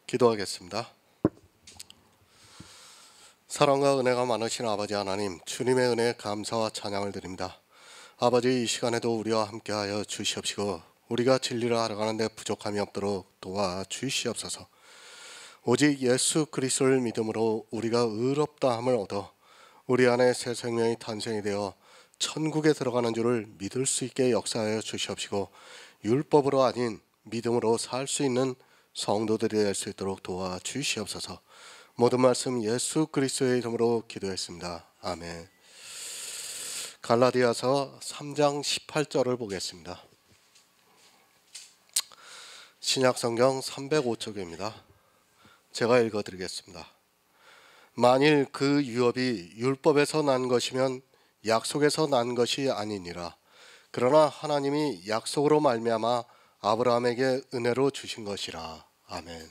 기도하겠습니다. 사랑과 은혜가 많으신 아버지 하나님, 주님의 은혜에 감사와 찬양을 드립니다. 아버지, 이 시간에도 우리와 함께하여 주시옵시고 우리가 진리를 알아가는데 부족함이 없도록 도와주시옵소서. 오직 예수 그리스도를 믿음으로 우리가 의롭다함을 얻어 우리 안에 새 생명이 탄생이 되어 천국에 들어가는 줄을 믿을 수 있게 역사하여 주시옵시고 율법으로 아닌 믿음으로 살 수 있는 성도들이 될 수 있도록 도와주시옵소서. 모든 말씀 예수 그리스도의 이름으로 기도했습니다. 아멘. 갈라디아서 3장 18절을 보겠습니다. 신약성경 305쪽입니다. 제가 읽어드리겠습니다. 만일 그 유업이 율법에서 난 것이면 약속에서 난 것이 아니니라. 그러나 하나님이 약속으로 말미암아 아브라함에게 은혜로 주신 것이라. 아멘.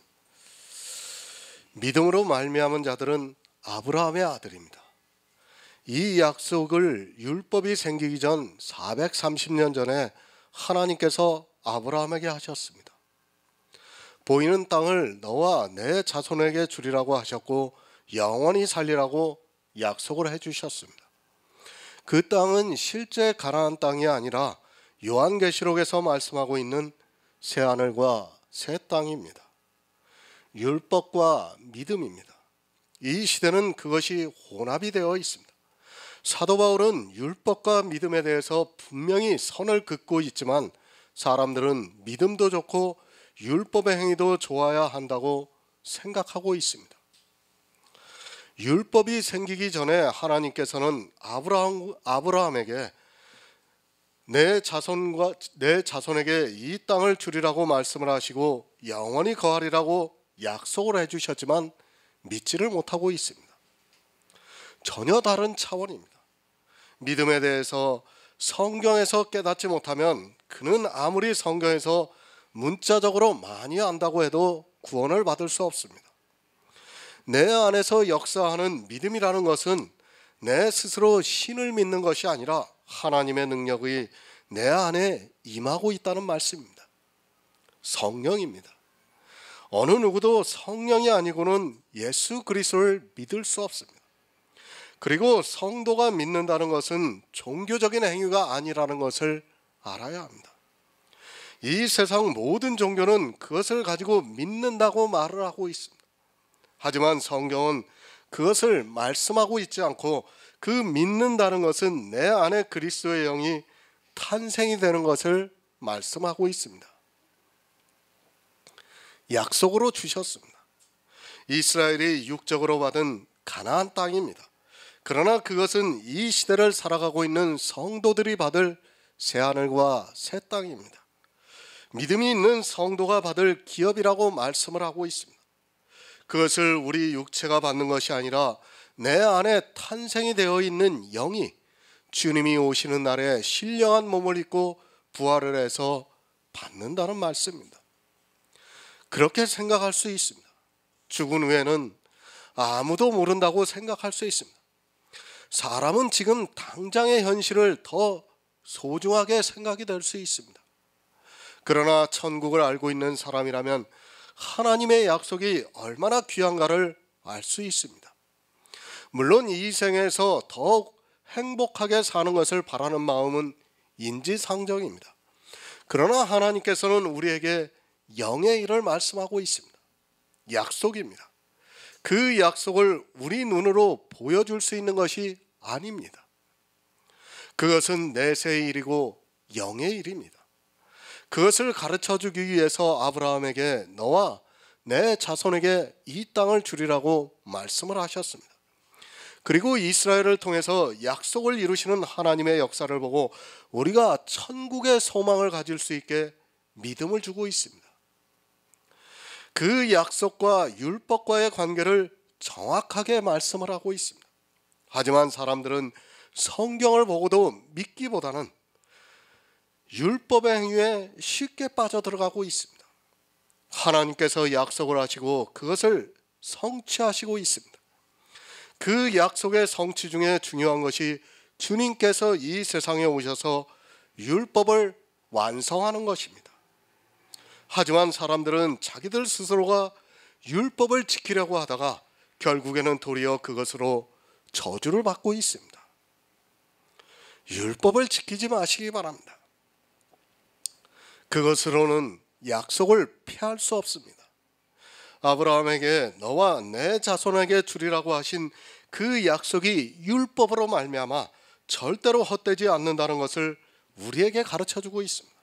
믿음으로 말미암은 자들은 아브라함의 아들입니다. 이 약속을 율법이 생기기 전 430년 전에 하나님께서 아브라함에게 하셨습니다. 보이는 땅을 너와 내 자손에게 주리라고 하셨고 영원히 살리라고 약속을 해주셨습니다. 그 땅은 실제 가나안 땅이 아니라 요한계시록에서 말씀하고 있는 새하늘과 새 땅입니다. 율법과 믿음입니다. 이 시대는 그것이 혼합이 되어 있습니다. 사도 바울은 율법과 믿음에 대해서 분명히 선을 긋고 있지만 사람들은 믿음도 좋고 율법의 행위도 좋아야 한다고 생각하고 있습니다. 율법이 생기기 전에 하나님께서는 아브라함에게 내 자손에게 이 땅을 주리라고 말씀을 하시고 영원히 거하리라고 약속을 해주셨지만 믿지를 못하고 있습니다. 전혀 다른 차원입니다. 믿음에 대해서 성경에서 깨닫지 못하면 그는 아무리 성경에서 문자적으로 많이 안다고 해도 구원을 받을 수 없습니다. 내 안에서 역사하는 믿음이라는 것은 내 스스로 신을 믿는 것이 아니라 하나님의 능력이 내 안에 임하고 있다는 말씀입니다. 성령입니다. 어느 누구도 성령이 아니고는 예수 그리스도를 믿을 수 없습니다. 그리고 성도가 믿는다는 것은 종교적인 행위가 아니라는 것을 알아야 합니다. 이 세상 모든 종교는 그것을 가지고 믿는다고 말을 하고 있습니다. 하지만 성경은 그것을 말씀하고 있지 않고 그 믿는다는 것은 내 안에 그리스도의 영이 탄생이 되는 것을 말씀하고 있습니다. 약속으로 주셨습니다. 이스라엘이 육적으로 받은 가나안 땅입니다. 그러나 그것은 이 시대를 살아가고 있는 성도들이 받을 새하늘과 새 땅입니다. 믿음이 있는 성도가 받을 기업이라고 말씀을 하고 있습니다. 그것을 우리 육체가 받는 것이 아니라 내 안에 탄생이 되어 있는 영이 주님이 오시는 날에 신령한 몸을 입고 부활을 해서 받는다는 말씀입니다. 그렇게 생각할 수 있습니다. 죽은 후에는 아무도 모른다고 생각할 수 있습니다. 사람은 지금 당장의 현실을 더 소중하게 생각이 될 수 있습니다. 그러나 천국을 알고 있는 사람이라면 하나님의 약속이 얼마나 귀한가를 알 수 있습니다. 물론 이 생에서 더욱 행복하게 사는 것을 바라는 마음은 인지상정입니다. 그러나 하나님께서는 우리에게 영의 일을 말씀하고 있습니다. 약속입니다. 그 약속을 우리 눈으로 보여줄 수 있는 것이 아닙니다. 그것은 내세의 일이고 영의 일입니다. 그것을 가르쳐주기 위해서 아브라함에게 너와 내 자손에게 이 땅을 주리라고 말씀을 하셨습니다. 그리고 이스라엘을 통해서 약속을 이루시는 하나님의 역사를 보고 우리가 천국의 소망을 가질 수 있게 믿음을 주고 있습니다. 그 약속과 율법과의 관계를 정확하게 말씀을 하고 있습니다. 하지만 사람들은 성경을 보고도 믿기보다는 율법의 행위에 쉽게 빠져들어가고 있습니다. 하나님께서 약속을 하시고 그것을 성취하시고 있습니다. 그 약속의 성취 중에 중요한 것이 주님께서 이 세상에 오셔서 율법을 완성하는 것입니다. 하지만 사람들은 자기들 스스로가 율법을 지키려고 하다가 결국에는 도리어 그것으로 저주를 받고 있습니다. 율법을 지키지 마시기 바랍니다. 그것으로는 약속을 피할 수 없습니다. 아브라함에게 너와 내 자손에게 주리라고 하신 그 약속이 율법으로 말미암아 절대로 헛되지 않는다는 것을 우리에게 가르쳐주고 있습니다.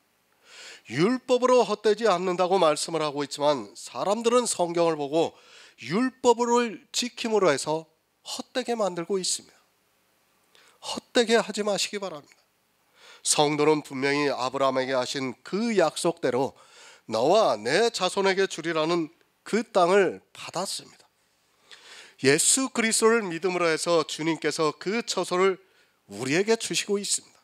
율법으로 헛되지 않는다고 말씀을 하고 있지만 사람들은 성경을 보고 율법을 지킴으로 해서 헛되게 만들고 있습니다. 헛되게 하지 마시기 바랍니다. 성도는 분명히 아브라함에게 하신 그 약속대로 너와 내 자손에게 주리라는 그 땅을 받았습니다. 예수 그리스도를 믿음으로 해서 주님께서 그 처소를 우리에게 주시고 있습니다.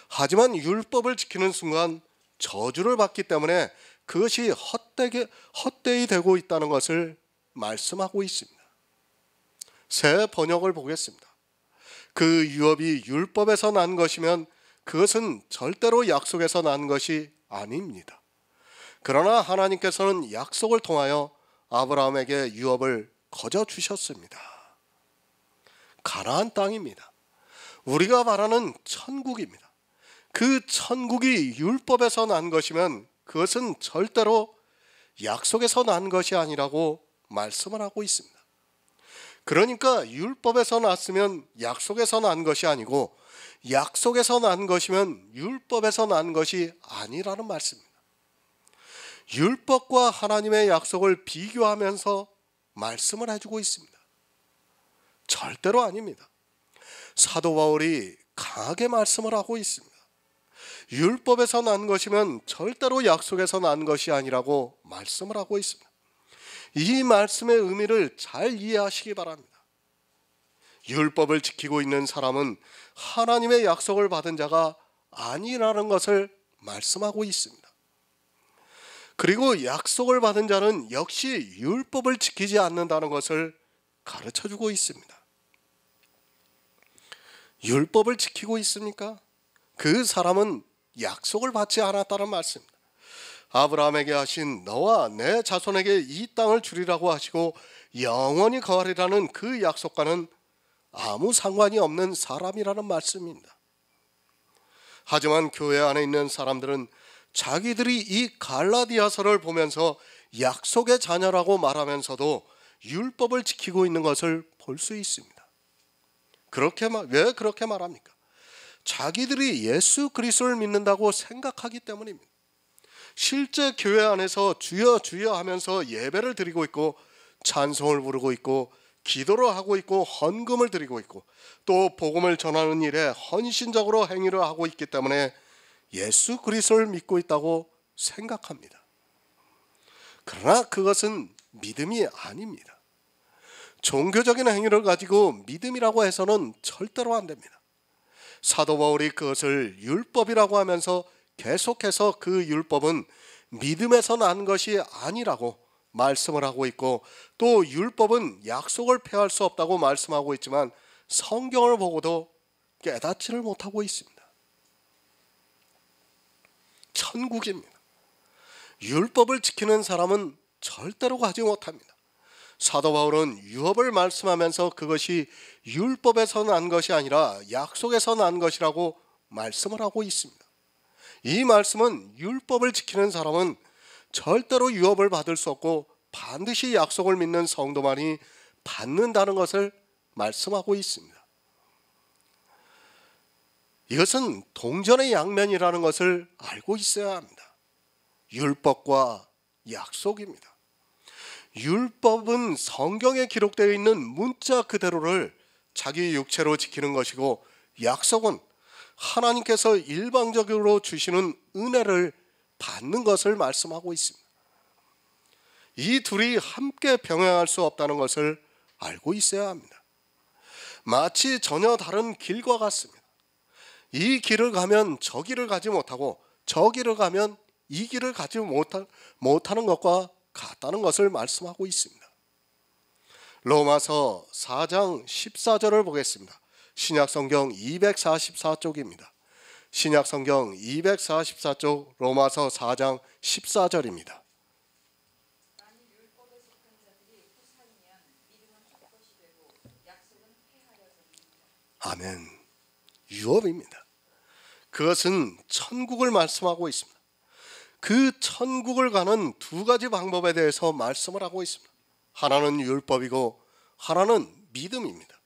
하지만 율법을 지키는 순간 저주를 받기 때문에 그것이 헛되이 되고 있다는 것을 말씀하고 있습니다. 새 번역을 보겠습니다. 그 유업이 율법에서 난 것이면 그것은 절대로 약속에서 난 것이 아닙니다. 그러나 하나님께서는 약속을 통하여 아브라함에게 유업을 거저 주셨습니다. 가나안 땅입니다. 우리가 말하는 천국입니다. 그 천국이 율법에서 난 것이면 그것은 절대로 약속에서 난 것이 아니라고 말씀을 하고 있습니다. 그러니까 율법에서 났으면 약속에서 난 것이 아니고 약속에서 난 것이면 율법에서 난 것이 아니라는 말씀입니다. 율법과 하나님의 약속을 비교하면서 말씀을 해주고 있습니다. 절대로 아닙니다. 사도 바울이 강하게 말씀을 하고 있습니다. 율법에서 난 것이면 절대로 약속에서 난 것이 아니라고 말씀을 하고 있습니다. 이 말씀의 의미를 잘 이해하시기 바랍니다. 율법을 지키고 있는 사람은 하나님의 약속을 받은 자가 아니라는 것을 말씀하고 있습니다. 그리고 약속을 받은 자는 역시 율법을 지키지 않는다는 것을 가르쳐주고 있습니다. 율법을 지키고 있습니까? 그 사람은 약속을 받지 않았다는 말씀입니다. 아브라함에게 하신 너와 내 자손에게 이 땅을 주리라고 하시고 영원히 거하리라는 그 약속과는 아무 상관이 없는 사람이라는 말씀입니다. 하지만 교회 안에 있는 사람들은 자기들이 이 갈라디아서를 보면서 약속의 자녀라고 말하면서도 율법을 지키고 있는 것을 볼 수 있습니다. 왜 그렇게 말합니까? 자기들이 예수 그리스도를 믿는다고 생각하기 때문입니다. 실제 교회 안에서 주여 주여 하면서 예배를 드리고 있고 찬송을 부르고 있고 기도를 하고 있고 헌금을 드리고 있고 또 복음을 전하는 일에 헌신적으로 행위를 하고 있기 때문에 예수 그리스도를 믿고 있다고 생각합니다. 그러나 그것은 믿음이 아닙니다. 종교적인 행위를 가지고 믿음이라고 해서는 절대로 안 됩니다. 사도 바울이 그것을 율법이라고 하면서 계속해서 그 율법은 믿음에서 난 것이 아니라고 말씀을 하고 있고 또 율법은 약속을 폐할 수 없다고 말씀하고 있지만 성경을 보고도 깨닫지를 못하고 있습니다. 천국입니다. 율법을 지키는 사람은 절대로 가지 못합니다. 사도 바울은 유업을 말씀하면서 그것이 율법에서 난 것이 아니라 약속에서 난 것이라고 말씀을 하고 있습니다. 이 말씀은 율법을 지키는 사람은 절대로 유업을 받을 수 없고 반드시 약속을 믿는 성도만이 받는다는 것을 말씀하고 있습니다. 이것은 동전의 양면이라는 것을 알고 있어야 합니다. 율법과 약속입니다. 율법은 성경에 기록되어 있는 문자 그대로를 자기 육체로 지키는 것이고 약속은 하나님께서 일방적으로 주시는 은혜를 받는 것을 말씀하고 있습니다. 이 둘이 함께 병행할 수 없다는 것을 알고 있어야 합니다. 마치 전혀 다른 길과 같습니다. 이 길을 가면 저 길을 가지 못하고 저 길을 가면 이 길을 가지 못하는 것과 같다는 것을 말씀하고 있습니다. 로마서 4장 14절을 보겠습니다. 신약성경 244쪽입니다. 신약성경 244쪽 로마서 4장 14절입니다. 아멘. 유업입니다. 그것은 천국을 말씀하고 있습니다. 그 천국을 가는 두 가지 방법에 대해서 말씀을 하고 있습니다. 하나는 율법이고 하나는 믿음입니다.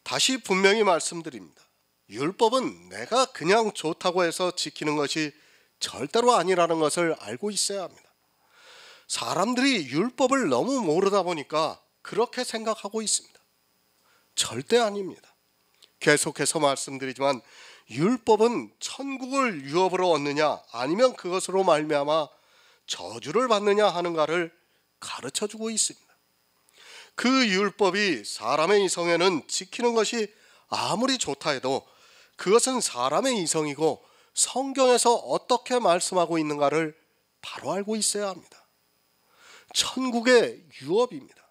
다시 분명히 말씀드립니다. 율법은 내가 그냥 좋다고 해서 지키는 것이 절대로 아니라는 것을 알고 있어야 합니다. 사람들이 율법을 너무 모르다 보니까 그렇게 생각하고 있습니다. 절대 아닙니다. 계속해서 말씀드리지만 율법은 천국을 유업으로 얻느냐 아니면 그것으로 말미암아 저주를 받느냐 하는가를 가르쳐주고 있습니다. 그 율법이 사람의 이성에는 지키는 것이 아무리 좋다 해도 그것은 사람의 이성이고 성경에서 어떻게 말씀하고 있는가를 바로 알고 있어야 합니다. 천국의 유업입니다.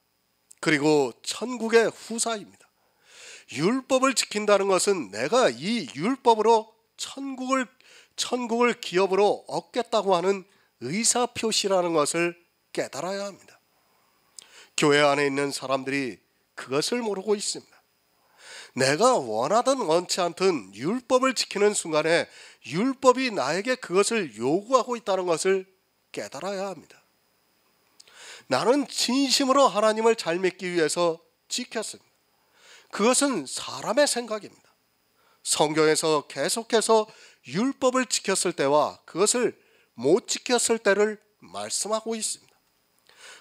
그리고 천국의 후사입니다. 율법을 지킨다는 것은 내가 이 율법으로 천국을 기업으로 얻겠다고 하는 의사표시라는 것을 깨달아야 합니다. 교회 안에 있는 사람들이 그것을 모르고 있습니다. 내가 원하든 원치 않든 율법을 지키는 순간에 율법이 나에게 그것을 요구하고 있다는 것을 깨달아야 합니다. 나는 진심으로 하나님을 잘 믿기 위해서 지켰습니다. 그것은 사람의 생각입니다. 성경에서 계속해서 율법을 지켰을 때와 그것을 못 지켰을 때를 말씀하고 있습니다.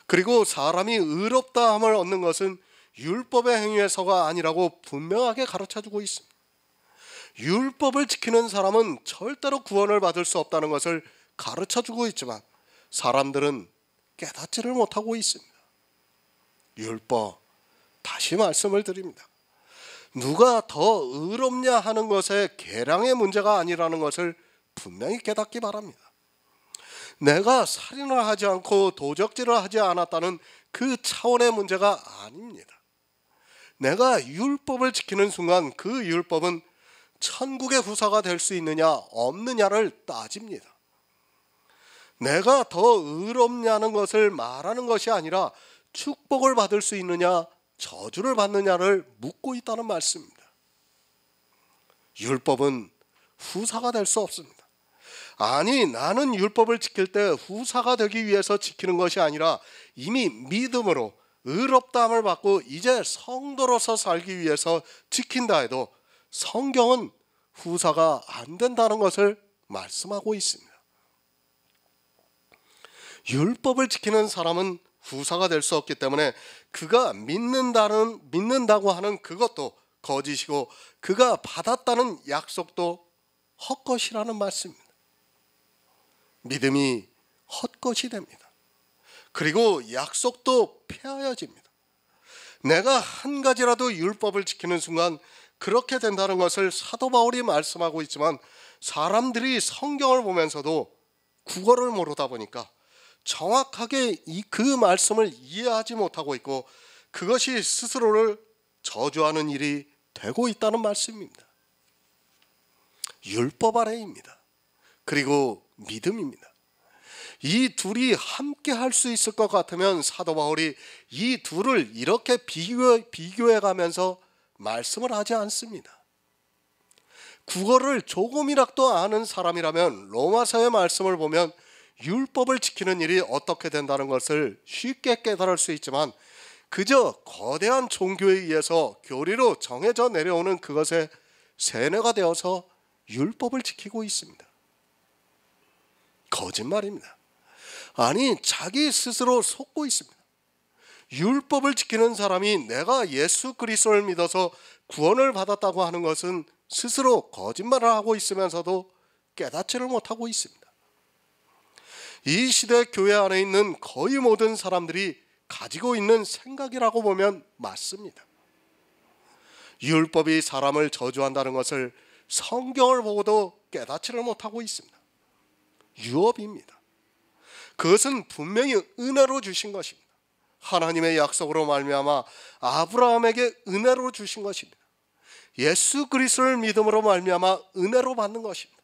그리고 사람이 의롭다함을 얻는 것은 율법의 행위에서가 아니라고 분명하게 가르쳐주고 있습니다. 율법을 지키는 사람은 절대로 구원을 받을 수 없다는 것을 가르쳐주고 있지만 사람들은 깨닫지를 못하고 있습니다. 율법, 다시 말씀을 드립니다. 누가 더 의롭냐 하는 것에 계량의 문제가 아니라는 것을 분명히 깨닫기 바랍니다. 내가 살인을 하지 않고 도적질을 하지 않았다는 그 차원의 문제가 아닙니다. 내가 율법을 지키는 순간 그 율법은 천국의 후사가 될 수 있느냐 없느냐를 따집니다. 내가 더 의롭냐는 것을 말하는 것이 아니라 축복을 받을 수 있느냐 저주를 받느냐를 묻고 있다는 말씀입니다. 율법은 후사가 될 수 없습니다. 아니, 나는 율법을 지킬 때 후사가 되기 위해서 지키는 것이 아니라 이미 믿음으로 의롭다함을 받고 이제 성도로서 살기 위해서 지킨다 해도 성경은 후사가 안 된다는 것을 말씀하고 있습니다. 율법을 지키는 사람은 후사가 될 수 없기 때문에 그가 믿는다고 하는 그것도 거짓이고 그가 받았다는 약속도 헛것이라는 말씀입니다. 믿음이 헛것이 됩니다. 그리고 약속도 폐하여집니다. 내가 한 가지라도 율법을 지키는 순간 그렇게 된다는 것을 사도 바울이 말씀하고 있지만 사람들이 성경을 보면서도 국어를 모르다 보니까 정확하게 그 말씀을 이해하지 못하고 있고 그것이 스스로를 저주하는 일이 되고 있다는 말씀입니다. 율법 아래입니다. 그리고 믿음입니다. 이 둘이 함께 할 수 있을 것 같으면 사도 바울이 이 둘을 이렇게 비교해 가면서 말씀을 하지 않습니다. 국어를 조금이라도 아는 사람이라면 로마서의 말씀을 보면 율법을 지키는 일이 어떻게 된다는 것을 쉽게 깨달을 수 있지만 그저 거대한 종교에 의해서 교리로 정해져 내려오는 그것에 세뇌가 되어서 율법을 지키고 있습니다. 거짓말입니다. 아니, 자기 스스로 속고 있습니다. 율법을 지키는 사람이 내가 예수 그리스도를 믿어서 구원을 받았다고 하는 것은 스스로 거짓말을 하고 있으면서도 깨닫지를 못하고 있습니다. 이 시대 교회 안에 있는 거의 모든 사람들이 가지고 있는 생각이라고 보면 맞습니다. 율법이 사람을 저주한다는 것을 성경을 보고도 깨닫지를 못하고 있습니다. 유업입니다. 그것은 분명히 은혜로 주신 것입니다. 하나님의 약속으로 말미암아 아브라함에게 은혜로 주신 것입니다. 예수 그리스도를 믿음으로 말미암아 은혜로 받는 것입니다.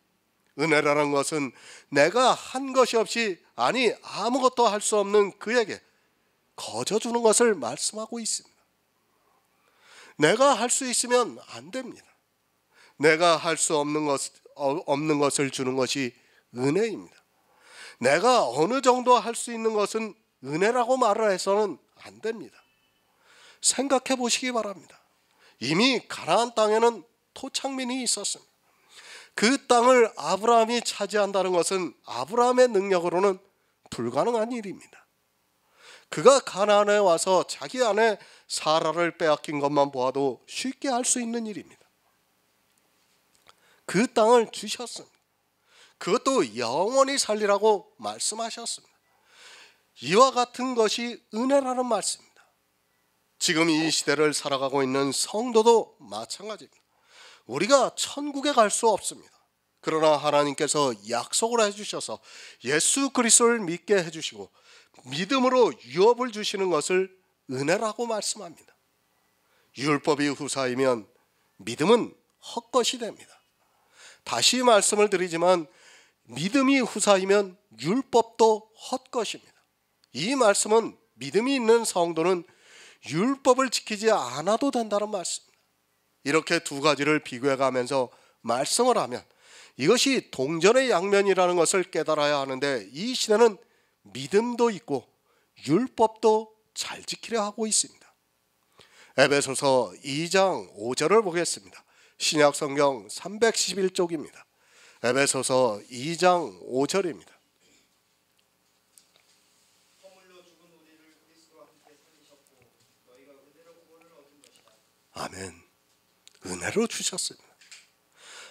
은혜라는 것은 내가 한 것이 없이 아니 아무것도 할 수 없는 그에게 거저 주는 것을 말씀하고 있습니다. 내가 할 수 있으면 안 됩니다. 내가 할 수 없는 것을 주는 것이 은혜입니다. 내가 어느 정도 할 수 있는 것은 은혜라고 말을 해서는 안 됩니다. 생각해 보시기 바랍니다. 이미 가나안 땅에는 토착민이 있었습니다. 그 땅을 아브라함이 차지한다는 것은 아브라함의 능력으로는 불가능한 일입니다. 그가 가나안에 와서 자기 아내 사라를 빼앗긴 것만 보아도 쉽게 할 수 있는 일입니다. 그 땅을 주셨습니다. 그것도 영원히 살리라고 말씀하셨습니다. 이와 같은 것이 은혜라는 말씀입니다. 지금 이 시대를 살아가고 있는 성도도 마찬가지입니다. 우리가 천국에 갈 수 없습니다. 그러나 하나님께서 약속을 해주셔서 예수 그리스도를 믿게 해주시고 믿음으로 유업을 주시는 것을 은혜라고 말씀합니다. 율법이 후사이면 믿음은 헛것이 됩니다. 다시 말씀을 드리지만 믿음이 후사이면 율법도 헛것입니다. 이 말씀은 믿음이 있는 성도는 율법을 지키지 않아도 된다는 말씀입니다. 이렇게 두 가지를 비교해가면서 말씀을 하면 이것이 동전의 양면이라는 것을 깨달아야 하는데, 이 시대는 믿음도 있고 율법도 잘 지키려 하고 있습니다. 에베소서 2장 5절을 보겠습니다. 신약성경 311쪽입니다. 에베소서 2장 5절입니다. 아멘. 은혜로 주셨습니다.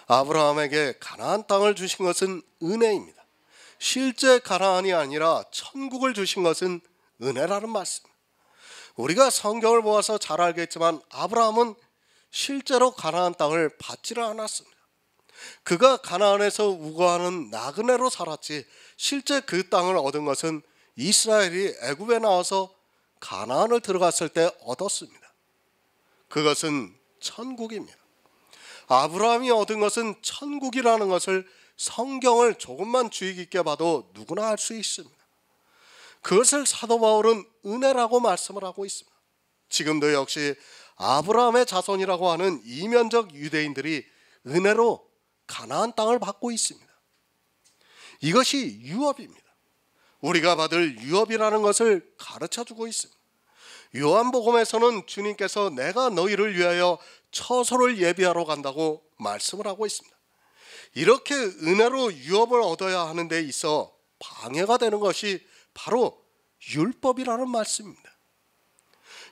아브라함에게 가나안 땅을 주신 것은 은혜입니다. 실제 가나안이 아니라 천국을 주신 것은 은혜라는 말씀입니다. 우리가 성경을 보아서 잘 알겠지만 아브라함은 실제로 가나안 땅을 받지를 않았습니다. 그가 가나안에서 우거하는 나그네로 살았지 실제 그 땅을 얻은 것은 이스라엘이 애굽에 나와서 가나안을 들어갔을 때 얻었습니다. 그것은 천국입니다. 아브라함이 얻은 것은 천국이라는 것을 성경을 조금만 주의 깊게 봐도 누구나 알 수 있습니다. 그것을 사도 바울은 은혜라고 말씀을 하고 있습니다. 지금도 역시 아브라함의 자손이라고 하는 이면적 유대인들이 은혜로 가나안 땅을 받고 있습니다. 이것이 유업입니다. 우리가 받을 유업이라는 것을 가르쳐주고 있습니다. 요한복음에서는 주님께서 내가 너희를 위하여 처소를 예비하러 간다고 말씀을 하고 있습니다. 이렇게 은혜로 유업을 얻어야 하는 데 있어 방해가 되는 것이 바로 율법이라는 말씀입니다.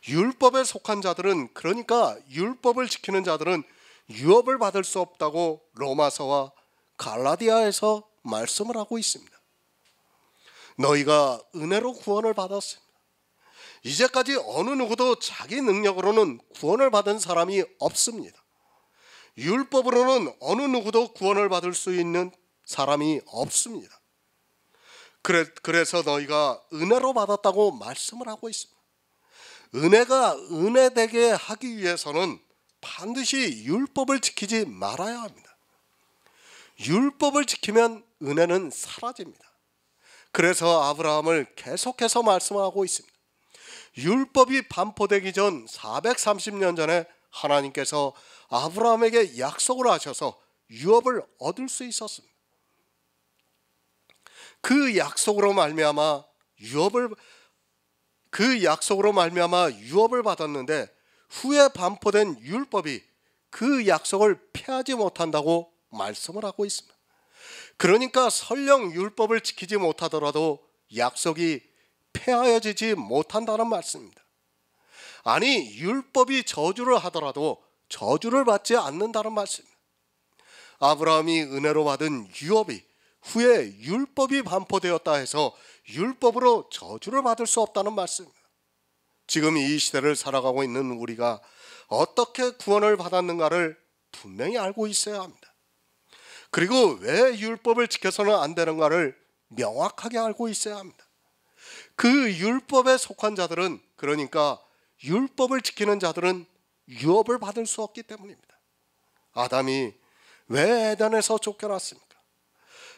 율법에 속한 자들은, 그러니까 율법을 지키는 자들은 유업을 받을 수 없다고 로마서와 갈라디아에서 말씀을 하고 있습니다. 너희가 은혜로 구원을 받았습니다. 이제까지 어느 누구도 자기 능력으로는 구원을 받은 사람이 없습니다. 율법으로는 어느 누구도 구원을 받을 수 있는 사람이 없습니다. 그래서 너희가 은혜로 받았다고 말씀을 하고 있습니다. 은혜가 은혜되게 하기 위해서는 반드시 율법을 지키지 말아야 합니다. 율법을 지키면 은혜는 사라집니다. 그래서 아브라함을 계속해서 말씀하고 있습니다. 율법이 반포되기 전 430년 전에 하나님께서 아브라함에게 약속을 하셔서 유업을 얻을 수 있었습니다. 그 약속으로 말미암아 유업을 받았는데 후에 반포된 율법이 그 약속을 폐하지 못한다고 말씀을 하고 있습니다. 그러니까 설령 율법을 지키지 못하더라도 약속이 폐하여지지 못한다는 말씀입니다. 아니, 율법이 저주를 하더라도 저주를 받지 않는다는 말씀입니다. 아브라함이 은혜로 받은 유업이 후에 율법이 반포되었다 해서 율법으로 저주를 받을 수 없다는 말씀입니다. 지금 이 시대를 살아가고 있는 우리가 어떻게 구원을 받았는가를 분명히 알고 있어야 합니다. 그리고 왜 율법을 지켜서는 안 되는가를 명확하게 알고 있어야 합니다. 그 율법에 속한 자들은, 그러니까 율법을 지키는 자들은 유업을 받을 수 없기 때문입니다. 아담이 왜 에덴에서 쫓겨났습니까?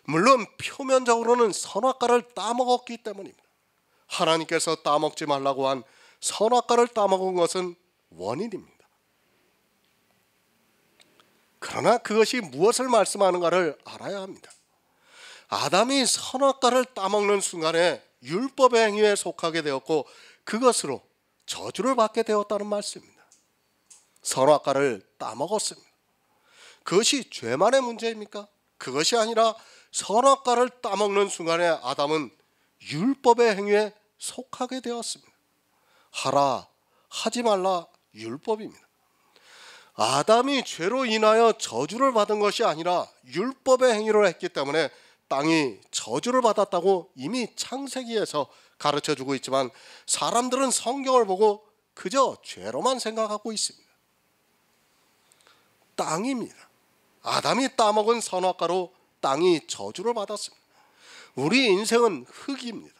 물론 표면적으로는 선악과를 따먹었기 때문입니다. 하나님께서 따먹지 말라고 한 선악과를 따먹은 것은 원인입니다. 그러나 그것이 무엇을 말씀하는가를 알아야 합니다. 아담이 선악과를 따먹는 순간에 율법의 행위에 속하게 되었고 그것으로 저주를 받게 되었다는 말씀입니다. 선악과를 따먹었습니다. 그것이 죄만의 문제입니까? 그것이 아니라 선악과를 따먹는 순간에 아담은 율법의 행위에 속하게 되었습니다. 하라, 하지 말라 율법입니다. 아담이 죄로 인하여 저주를 받은 것이 아니라 율법의 행위를 했기 때문에 땅이 저주를 받았다고 이미 창세기에서 가르쳐주고 있지만 사람들은 성경을 보고 그저 죄로만 생각하고 있습니다. 땅입니다. 아담이 따먹은 선악과로 땅이 저주를 받았습니다. 우리 인생은 흙입니다.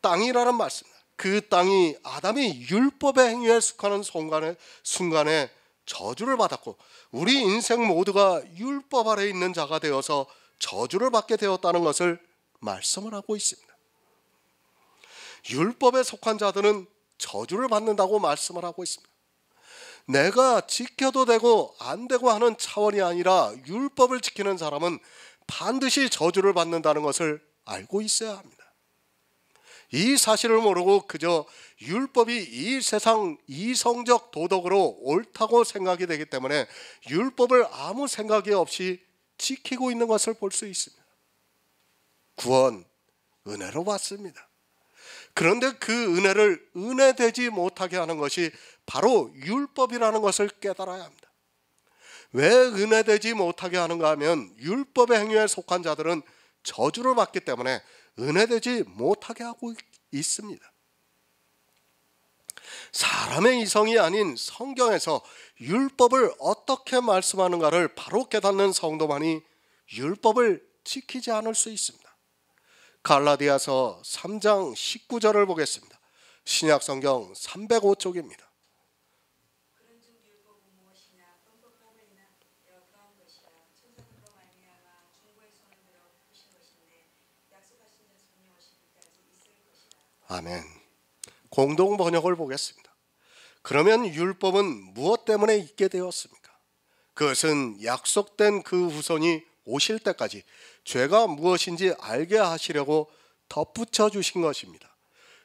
땅이라는 말씀입니다. 그 땅이 아담이 율법의 행위에 속하는 순간에 저주를 받았고 우리 인생 모두가 율법 아래 있는 자가 되어서 저주를 받게 되었다는 것을 말씀을 하고 있습니다. 율법에 속한 자들은 저주를 받는다고 말씀을 하고 있습니다. 내가 지켜도 되고 안 되고 하는 차원이 아니라 율법을 지키는 사람은 반드시 저주를 받는다는 것을 알고 있어야 합니다. 이 사실을 모르고 그저 율법이 이 세상 이성적 도덕으로 옳다고 생각이 되기 때문에 율법을 아무 생각이 없이 지키고 있는 것을 볼 수 있습니다. 구원, 은혜로 받습니다. 그런데 그 은혜를 은혜되지 못하게 하는 것이 바로 율법이라는 것을 깨달아야 합니다. 왜 은혜되지 못하게 하는가 하면 율법의 행위에 속한 자들은 저주를 받기 때문에 은혜되지 못하게 하고 있습니다. 사람의 이성이 아닌 성경에서 율법을 어떻게 말씀하는가를 바로 깨닫는 성도만이 율법을 지키지 않을 수 있습니다. 갈라디아서 3장 19절을 보겠습니다. 신약성경 305쪽입니다. 아멘. 공동 번역을 보겠습니다. 그러면 율법은 무엇 때문에 있게 되었습니까? 그것은 약속된 그 후손이 오실 때까지 죄가 무엇인지 알게 하시려고 덧붙여 주신 것입니다.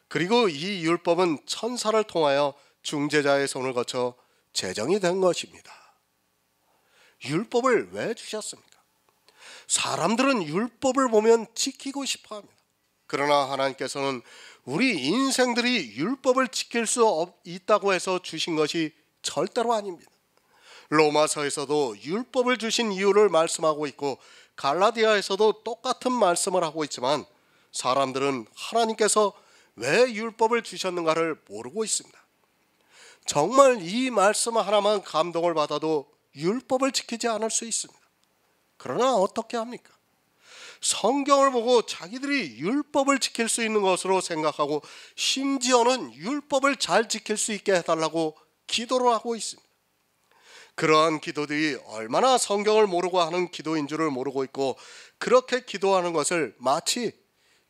그리고 이 율법은 천사를 통하여 중재자의 손을 거쳐 제정이 된 것입니다. 율법을 왜 주셨습니까? 사람들은 율법을 보면 지키고 싶어 합니다. 그러나 하나님께서는 우리 인생들이 율법을 지킬 수 있다고 해서 주신 것이 절대로 아닙니다. 로마서에서도 율법을 주신 이유를 말씀하고 있고 갈라디아에서도 똑같은 말씀을 하고 있지만 사람들은 하나님께서 왜 율법을 주셨는가를 모르고 있습니다. 정말 이 말씀 하나만 감동을 받아도 율법을 지키지 않을 수 있습니다. 그러나 어떻게 합니까? 성경을 보고 자기들이 율법을 지킬 수 있는 것으로 생각하고 심지어는 율법을 잘 지킬 수 있게 해달라고 기도를 하고 있습니다. 그러한 기도들이 얼마나 성경을 모르고 하는 기도인 줄을 모르고 있고 그렇게 기도하는 것을 마치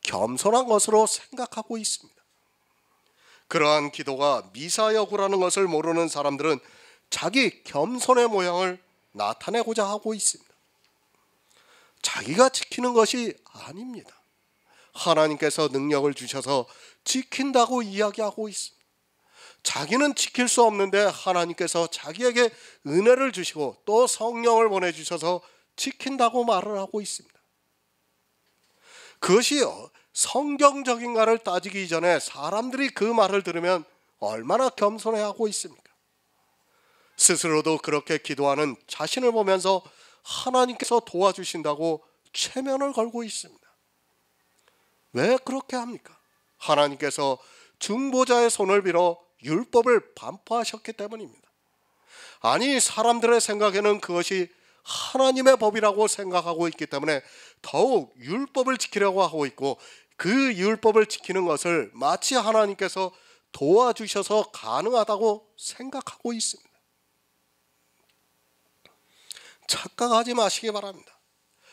겸손한 것으로 생각하고 있습니다. 그러한 기도가 미사여구라는 것을 모르는 사람들은 자기 겸손의 모양을 나타내고자 하고 있습니다. 자기가 지키는 것이 아닙니다. 하나님께서 능력을 주셔서 지킨다고 이야기하고 있습니다. 자기는 지킬 수 없는데 하나님께서 자기에게 은혜를 주시고 또 성령을 보내주셔서 지킨다고 말을 하고 있습니다. 그것이 성경적인가를 따지기 전에 사람들이 그 말을 들으면 얼마나 겸손해하고 있습니까? 스스로도 그렇게 기도하는 자신을 보면서 하나님께서 도와주신다고 체면을 걸고 있습니다. 왜 그렇게 합니까? 하나님께서 중보자의 손을 빌어 율법을 반포하셨기 때문입니다. 아니, 사람들의 생각에는 그것이 하나님의 법이라고 생각하고 있기 때문에 더욱 율법을 지키려고 하고 있고 그 율법을 지키는 것을 마치 하나님께서 도와주셔서 가능하다고 생각하고 있습니다. 착각하지 마시기 바랍니다.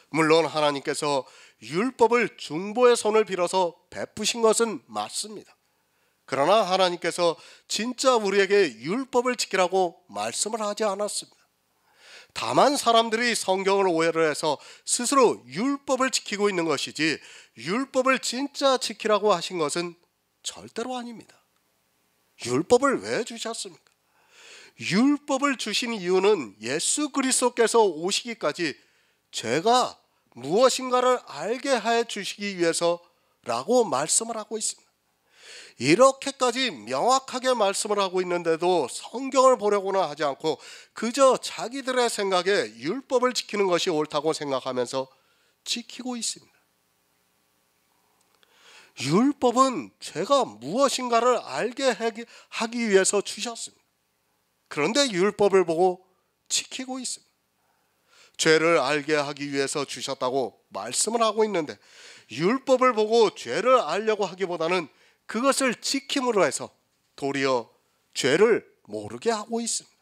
물론 하나님께서 율법을 중보의 손을 빌어서 베푸신 것은 맞습니다. 그러나 하나님께서 진짜 우리에게 율법을 지키라고 말씀을 하지 않았습니다. 다만 사람들이 성경을 오해를 해서 스스로 율법을 지키고 있는 것이지 율법을 진짜 지키라고 하신 것은 절대로 아닙니다. 율법을 왜 주셨습니까? 율법을 주신 이유는 예수 그리스도께서 오시기까지 죄가 무엇인가를 알게 해 주시기 위해서라고 말씀을 하고 있습니다. 이렇게까지 명확하게 말씀을 하고 있는데도 성경을 보려고는 하지 않고 그저 자기들의 생각에 율법을 지키는 것이 옳다고 생각하면서 지키고 있습니다. 율법은 죄가 무엇인가를 알게 하기 위해서 주셨습니다. 그런데 율법을 보고 지키고 있습니다. 죄를 알게 하기 위해서 주셨다고 말씀을 하고 있는데 율법을 보고 죄를 알려고 하기보다는 그것을 지킴으로 해서 도리어 죄를 모르게 하고 있습니다.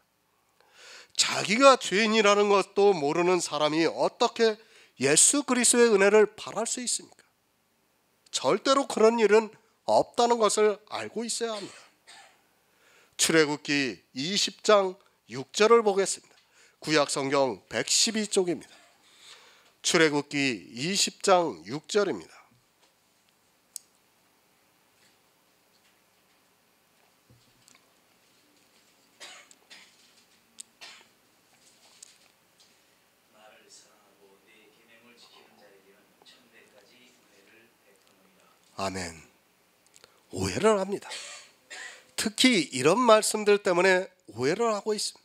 자기가 죄인이라는 것도 모르는 사람이 어떻게 예수 그리스도의 은혜를 바랄 수 있습니까? 절대로 그런 일은 없다는 것을 알고 있어야 합니다. 출애굽기 20장 6절을 보겠습니다. 구약 성경 112쪽입니다. 출애굽기 20장 6절입니다. 아멘. 오해를 합니다. 특히 이런 말씀들 때문에 오해를 하고 있습니다.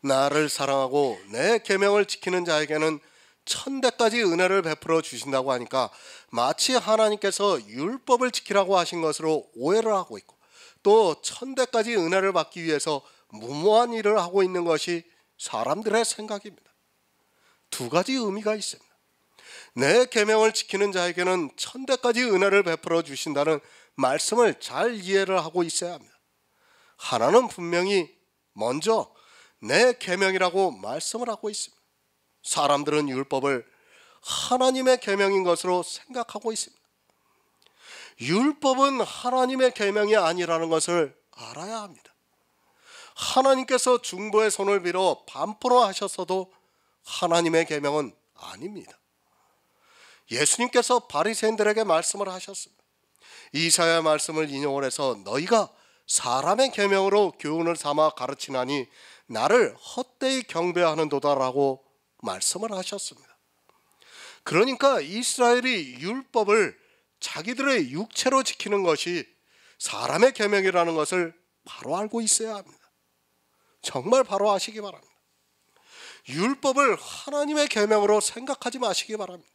나를 사랑하고 내 계명을 지키는 자에게는 천대까지 은혜를 베풀어 주신다고 하니까 마치 하나님께서 율법을 지키라고 하신 것으로 오해를 하고 있고 또 천대까지 은혜를 받기 위해서 무모한 일을 하고 있는 것이 사람들의 생각입니다. 두 가지 의미가 있습니다. 내 계명을 지키는 자에게는 천대까지 은혜를 베풀어 주신다는 말씀을 잘 이해를 하고 있어야 합니다. 하나는 분명히 먼저 내 계명이라고 말씀을 하고 있습니다. 사람들은 율법을 하나님의 계명인 것으로 생각하고 있습니다. 율법은 하나님의 계명이 아니라는 것을 알아야 합니다. 하나님께서 중보의 손을 빌어 반포로 하셨어도 하나님의 계명은 아닙니다. 예수님께서 바리새인들에게 말씀을 하셨습니다. 이사야 말씀을 인용을 해서 너희가 사람의 계명으로 교훈을 삼아 가르치나니 나를 헛되이 경배하는도다라고 말씀을 하셨습니다. 그러니까 이스라엘이 율법을 자기들의 육체로 지키는 것이 사람의 계명이라는 것을 바로 알고 있어야 합니다. 정말 바로 아시기 바랍니다. 율법을 하나님의 계명으로 생각하지 마시기 바랍니다.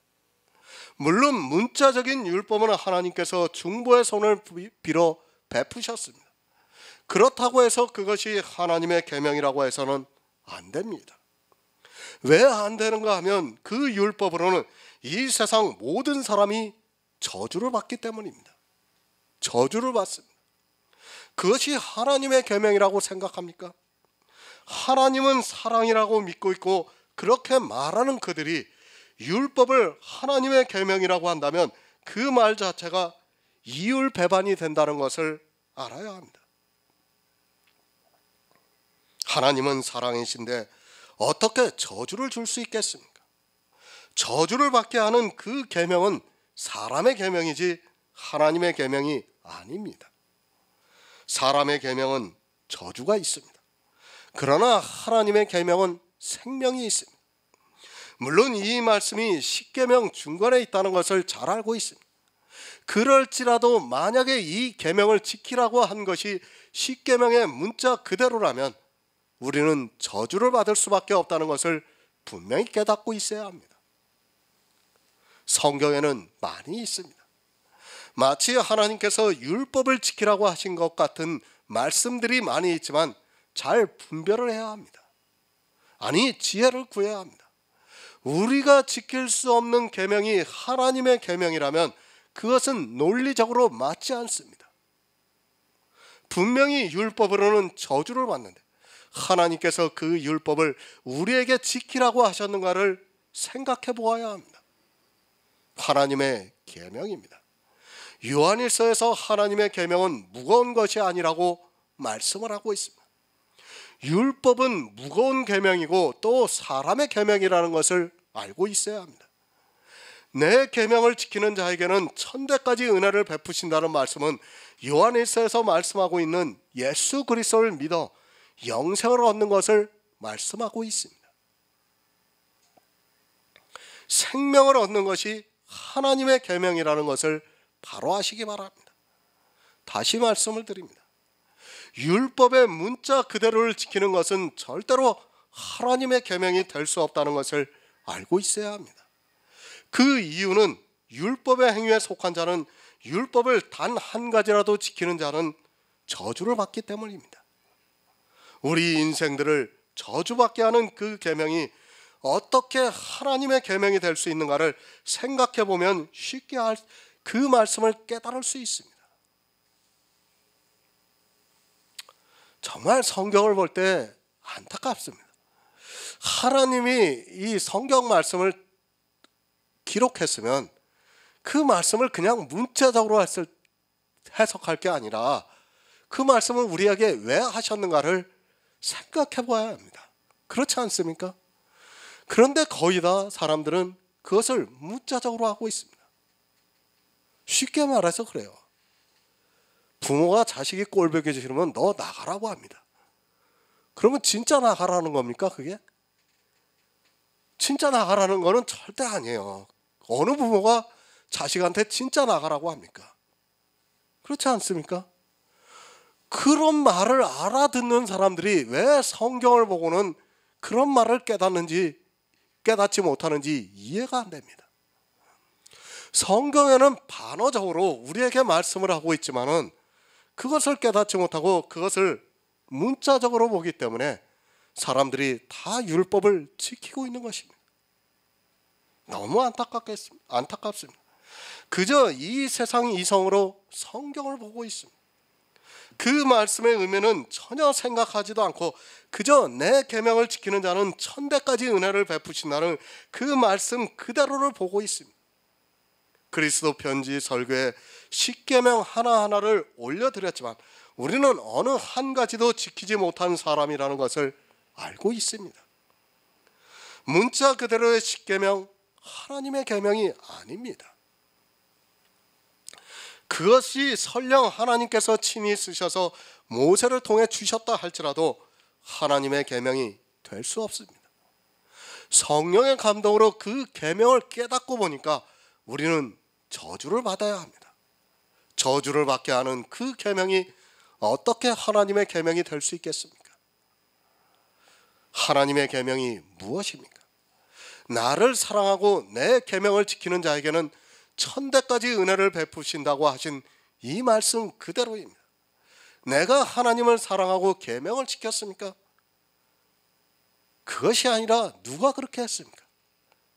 물론 문자적인 율법은 하나님께서 중보의 손을 빌어 베푸셨습니다. 그렇다고 해서 그것이 하나님의 계명이라고 해서는 안 됩니다. 왜 안 되는가 하면 그 율법으로는 이 세상 모든 사람이 저주를 받기 때문입니다. 저주를 받습니다. 그것이 하나님의 계명이라고 생각합니까? 하나님은 사랑이라고 믿고 있고 그렇게 말하는 그들이 율법을 하나님의 계명이라고 한다면 그 말 자체가 이율 배반이 된다는 것을 알아야 합니다. 하나님은 사랑이신데 어떻게 저주를 줄 수 있겠습니까? 저주를 받게 하는 그 계명은 사람의 계명이지 하나님의 계명이 아닙니다. 사람의 계명은 저주가 있습니다. 그러나 하나님의 계명은 생명이 있습니다. 물론 이 말씀이 십계명 중간에 있다는 것을 잘 알고 있습니다. 그럴지라도 만약에 이 계명을 지키라고 한 것이 십계명의 문자 그대로라면 우리는 저주를 받을 수밖에 없다는 것을 분명히 깨닫고 있어야 합니다. 성경에는 많이 있습니다. 마치 하나님께서 율법을 지키라고 하신 것 같은 말씀들이 많이 있지만 잘 분별을 해야 합니다. 아니, 지혜를 구해야 합니다. 우리가 지킬 수 없는 계명이 하나님의 계명이라면 그것은 논리적으로 맞지 않습니다. 분명히 율법으로는 저주를 받는데 하나님께서 그 율법을 우리에게 지키라고 하셨는가를 생각해 보아야 합니다. 하나님의 계명입니다. 요한일서에서 하나님의 계명은 무거운 것이 아니라고 말씀을 하고 있습니다. 율법은 무거운 계명이고 또 사람의 계명이라는 것을 알고 있어야 합니다. 내 계명을 지키는 자에게는 천대까지 은혜를 베푸신다는 말씀은 요한일서에서 말씀하고 있는 예수 그리스도를 믿어 영생을 얻는 것을 말씀하고 있습니다. 생명을 얻는 것이 하나님의 계명이라는 것을 바로 아시기 바랍니다. 다시 말씀을 드립니다. 율법의 문자 그대로를 지키는 것은 절대로 하나님의 계명이 될 수 없다는 것을 알고 있어야 합니다. 그 이유는 율법의 행위에 속한 자는 율법을 단 한 가지라도 지키는 자는 저주를 받기 때문입니다. 우리 인생들을 저주받게 하는 그 계명이 어떻게 하나님의 계명이 될 수 있는가를 생각해 보면 쉽게 그 말씀을 깨달을 수 있습니다. 정말 성경을 볼 때 안타깝습니다. 하나님이 이 성경 말씀을 기록했으면 그 말씀을 그냥 문자적으로 해석할 게 아니라 그 말씀을 우리에게 왜 하셨는가를 생각해 봐야 합니다. 그렇지 않습니까? 그런데 거의 다 사람들은 그것을 문자적으로 하고 있습니다. 쉽게 말해서 그래요. 부모가 자식이 꼴보기 싫으면 너 나가라고 합니다. 그러면 진짜 나가라는 겁니까 그게? 진짜 나가라는 거는 절대 아니에요. 어느 부모가 자식한테 진짜 나가라고 합니까? 그렇지 않습니까? 그런 말을 알아듣는 사람들이 왜 성경을 보고는 그런 말을 깨닫지 못하는지 이해가 안 됩니다. 성경에는 반어적으로 우리에게 말씀을 하고 있지만은 그것을 깨닫지 못하고 그것을 문자적으로 보기 때문에 사람들이 다 율법을 지키고 있는 것입니다. 너무 안타깝습니다. 그저 이 세상 이성으로 성경을 보고 있습니다. 그 말씀의 의미는 전혀 생각하지도 않고 그저 내 계명을 지키는 자는 천대까지 은혜를 베푸신다는 그 말씀 그대로를 보고 있습니다. 그리스도 편지 설교에 십계명 하나하나를 올려드렸지만 우리는 어느 한 가지도 지키지 못한 사람이라는 것을 알고 있습니다. 문자 그대로의 십계명 하나님의 계명이 아닙니다. 그것이 설령 하나님께서 친히 쓰셔서 모세를 통해 주셨다 할지라도 하나님의 계명이 될 수 없습니다. 성령의 감동으로 그 계명을 깨닫고 보니까 우리는 저주를 받아야 합니다. 저주를 받게 하는 그 계명이 어떻게 하나님의 계명이 될 수 있겠습니까? 하나님의 계명이 무엇입니까? 나를 사랑하고 내 계명을 지키는 자에게는 천대까지 은혜를 베푸신다고 하신 이 말씀 그대로입니다. 내가 하나님을 사랑하고 계명을 지켰습니까? 그것이 아니라 누가 그렇게 했습니까?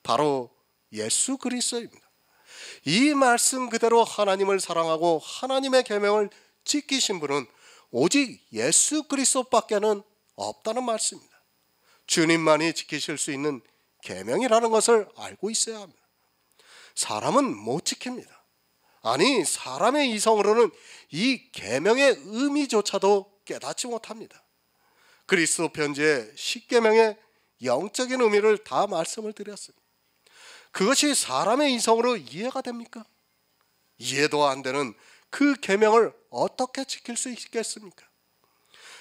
바로 예수 그리스도입니다. 이 말씀 그대로 하나님을 사랑하고 하나님의 계명을 지키신 분은 오직 예수 그리스도밖에는 없다는 말씀입니다. 주님만이 지키실 수 있는 계명이라는 것을 알고 있어야 합니다. 사람은 못 지킵니다. 아니, 사람의 이성으로는 이 계명의 의미조차도 깨닫지 못합니다. 그리스도 편지의 십계명의 영적인 의미를 다 말씀을 드렸습니다. 그것이 사람의 이성으로 이해가 됩니까? 이해도 안 되는 그 계명을 어떻게 지킬 수 있겠습니까?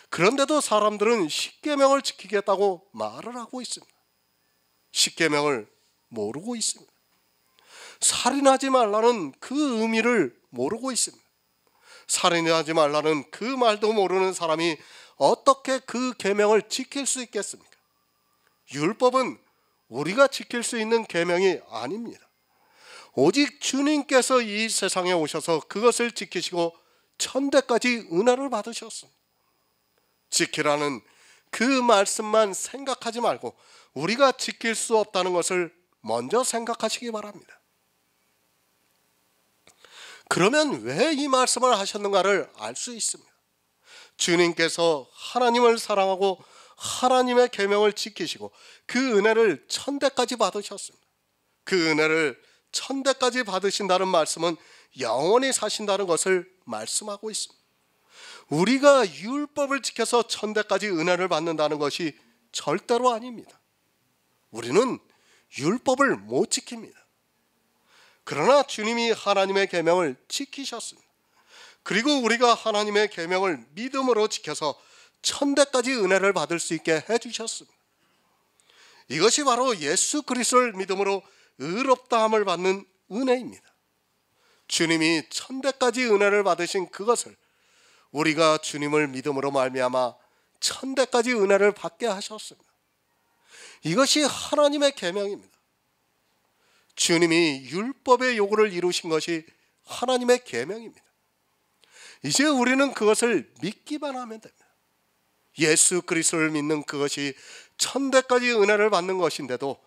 그런데도 사람들은 십계명을 지키겠다고 말을 하고 있습니다. 십계명을 모르고 있습니다. 살인하지 말라는 그 의미를 모르고 있습니다. 살인하지 말라는 그 말도 모르는 사람이 어떻게 그 계명을 지킬 수 있겠습니까? 율법은 우리가 지킬 수 있는 계명이 아닙니다. 오직 주님께서 이 세상에 오셔서 그것을 지키시고 천대까지 은혜를 받으셨습니다. 지키라는 그 말씀만 생각하지 말고 우리가 지킬 수 없다는 것을 먼저 생각하시기 바랍니다. 그러면 왜 이 말씀을 하셨는가를 알 수 있습니다. 주님께서 하나님을 사랑하고 하나님의 계명을 지키시고 그 은혜를 천대까지 받으셨습니다. 그 은혜를 천대까지 받으신다는 말씀은 영원히 사신다는 것을 말씀하고 있습니다. 우리가 율법을 지켜서 천대까지 은혜를 받는다는 것이 절대로 아닙니다. 우리는 율법을 못 지킵니다. 그러나 주님이 하나님의 계명을 지키셨습니다. 그리고 우리가 하나님의 계명을 믿음으로 지켜서 천대까지 은혜를 받을 수 있게 해주셨습니다. 이것이 바로 예수 그리스도를 믿음으로 의롭다함을 받는 은혜입니다. 주님이 천대까지 은혜를 받으신 그것을 우리가 주님을 믿음으로 말미암아 천대까지 은혜를 받게 하셨습니다. 이것이 하나님의 계명입니다. 주님이 율법의 요구를 이루신 것이 하나님의 계명입니다. 이제 우리는 그것을 믿기만 하면 됩니다. 예수 그리스도를 믿는 그것이 천대까지 은혜를 받는 것인데도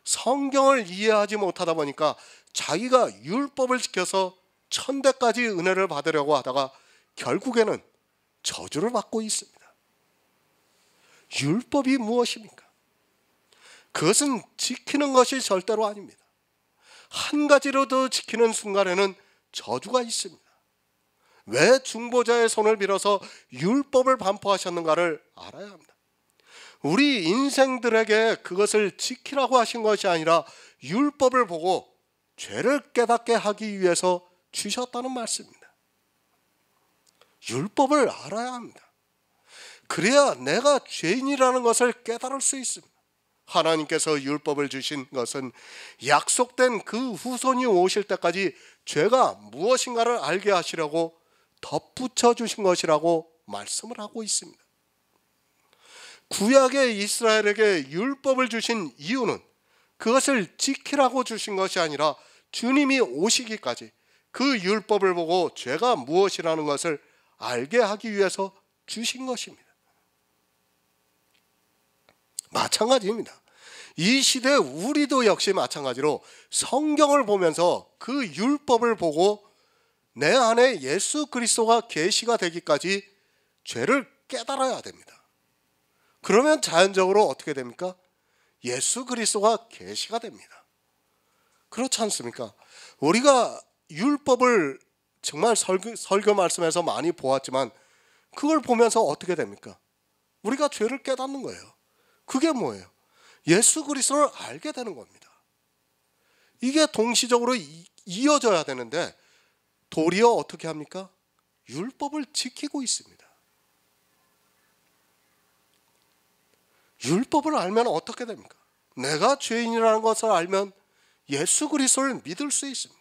성경을 이해하지 못하다 보니까 자기가 율법을 지켜서 천대까지 은혜를 받으려고 하다가 결국에는 저주를 받고 있습니다. 율법이 무엇입니까? 그것은 지키는 것이 절대로 아닙니다. 한 가지로도 지키는 순간에는 저주가 있습니다. 왜 중보자의 손을 빌어서 율법을 반포하셨는가를 알아야 합니다. 우리 인생들에게 그것을 지키라고 하신 것이 아니라 율법을 보고 죄를 깨닫게 하기 위해서 주셨다는 말씀입니다. 율법을 알아야 합니다. 그래야 내가 죄인이라는 것을 깨달을 수 있습니다. 하나님께서 율법을 주신 것은 약속된 그 후손이 오실 때까지 죄가 무엇인가를 알게 하시려고 덧붙여 주신 것이라고 말씀을 하고 있습니다. 구약의 이스라엘에게 율법을 주신 이유는 그것을 지키라고 주신 것이 아니라 주님이 오시기까지 그 율법을 보고 죄가 무엇이라는 것을 알게 하기 위해서 주신 것입니다. 마찬가지입니다. 이 시대 우리도 역시 마찬가지로 성경을 보면서 그 율법을 보고 내 안에 예수 그리스도가 계시가 되기까지 죄를 깨달아야 됩니다. 그러면 자연적으로 어떻게 됩니까? 예수 그리스도가 계시가 됩니다. 그렇지 않습니까? 우리가 율법을 정말 설교 말씀에서 많이 보았지만 그걸 보면서 어떻게 됩니까? 우리가 죄를 깨닫는 거예요. 그게 뭐예요? 예수 그리스도를 알게 되는 겁니다. 이게 동시적으로 이어져야 되는데 도리어 어떻게 합니까? 율법을 지키고 있습니다. 율법을 알면 어떻게 됩니까? 내가 죄인이라는 것을 알면 예수 그리스도를 믿을 수 있습니다.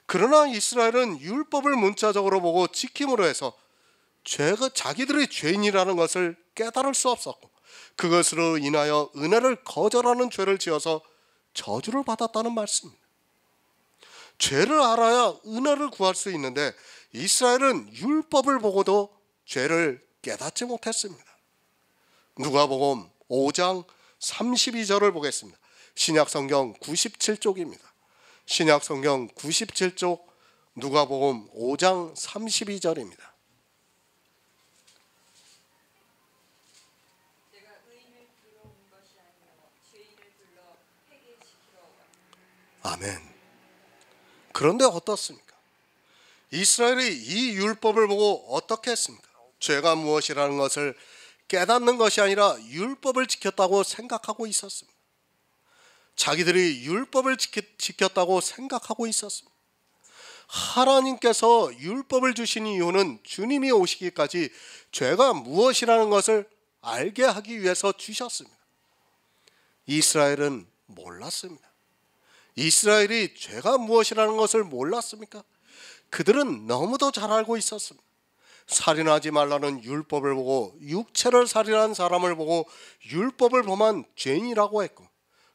그러나 이스라엘은 율법을 문자적으로 보고 지킴으로 해서 자기들의 죄인이라는 것을 깨달을 수 없었고 그것으로 인하여 은혜를 거절하는 죄를 지어서 저주를 받았다는 말씀입니다. 죄를 알아야 은혜를 구할 수 있는데 이스라엘은 율법을 보고도 죄를 깨닫지 못했습니다. 누가복음 5장 32절을 보겠습니다. 신약성경 97쪽입니다. 신약성경 97쪽 누가복음 5장 32절입니다. 아멘. 그런데 어떻습니까? 이스라엘이 이 율법을 보고 어떻게 했습니까? 죄가 무엇이라는 것을 깨닫는 것이 아니라 율법을 지켰다고 생각하고 있었습니다. 자기들이 율법을 지켰다고 생각하고 있었습니다. 하나님께서 율법을 주신 이유는 주님이 오시기까지 죄가 무엇이라는 것을 알게 하기 위해서 주셨습니다. 이스라엘은 몰랐습니다. 이스라엘이 죄가 무엇이라는 것을 몰랐습니까? 그들은 너무도 잘 알고 있었습니다. 살인하지 말라는 율법을 보고 육체를 살인한 사람을 보고 율법을 범한 죄인이라고 했고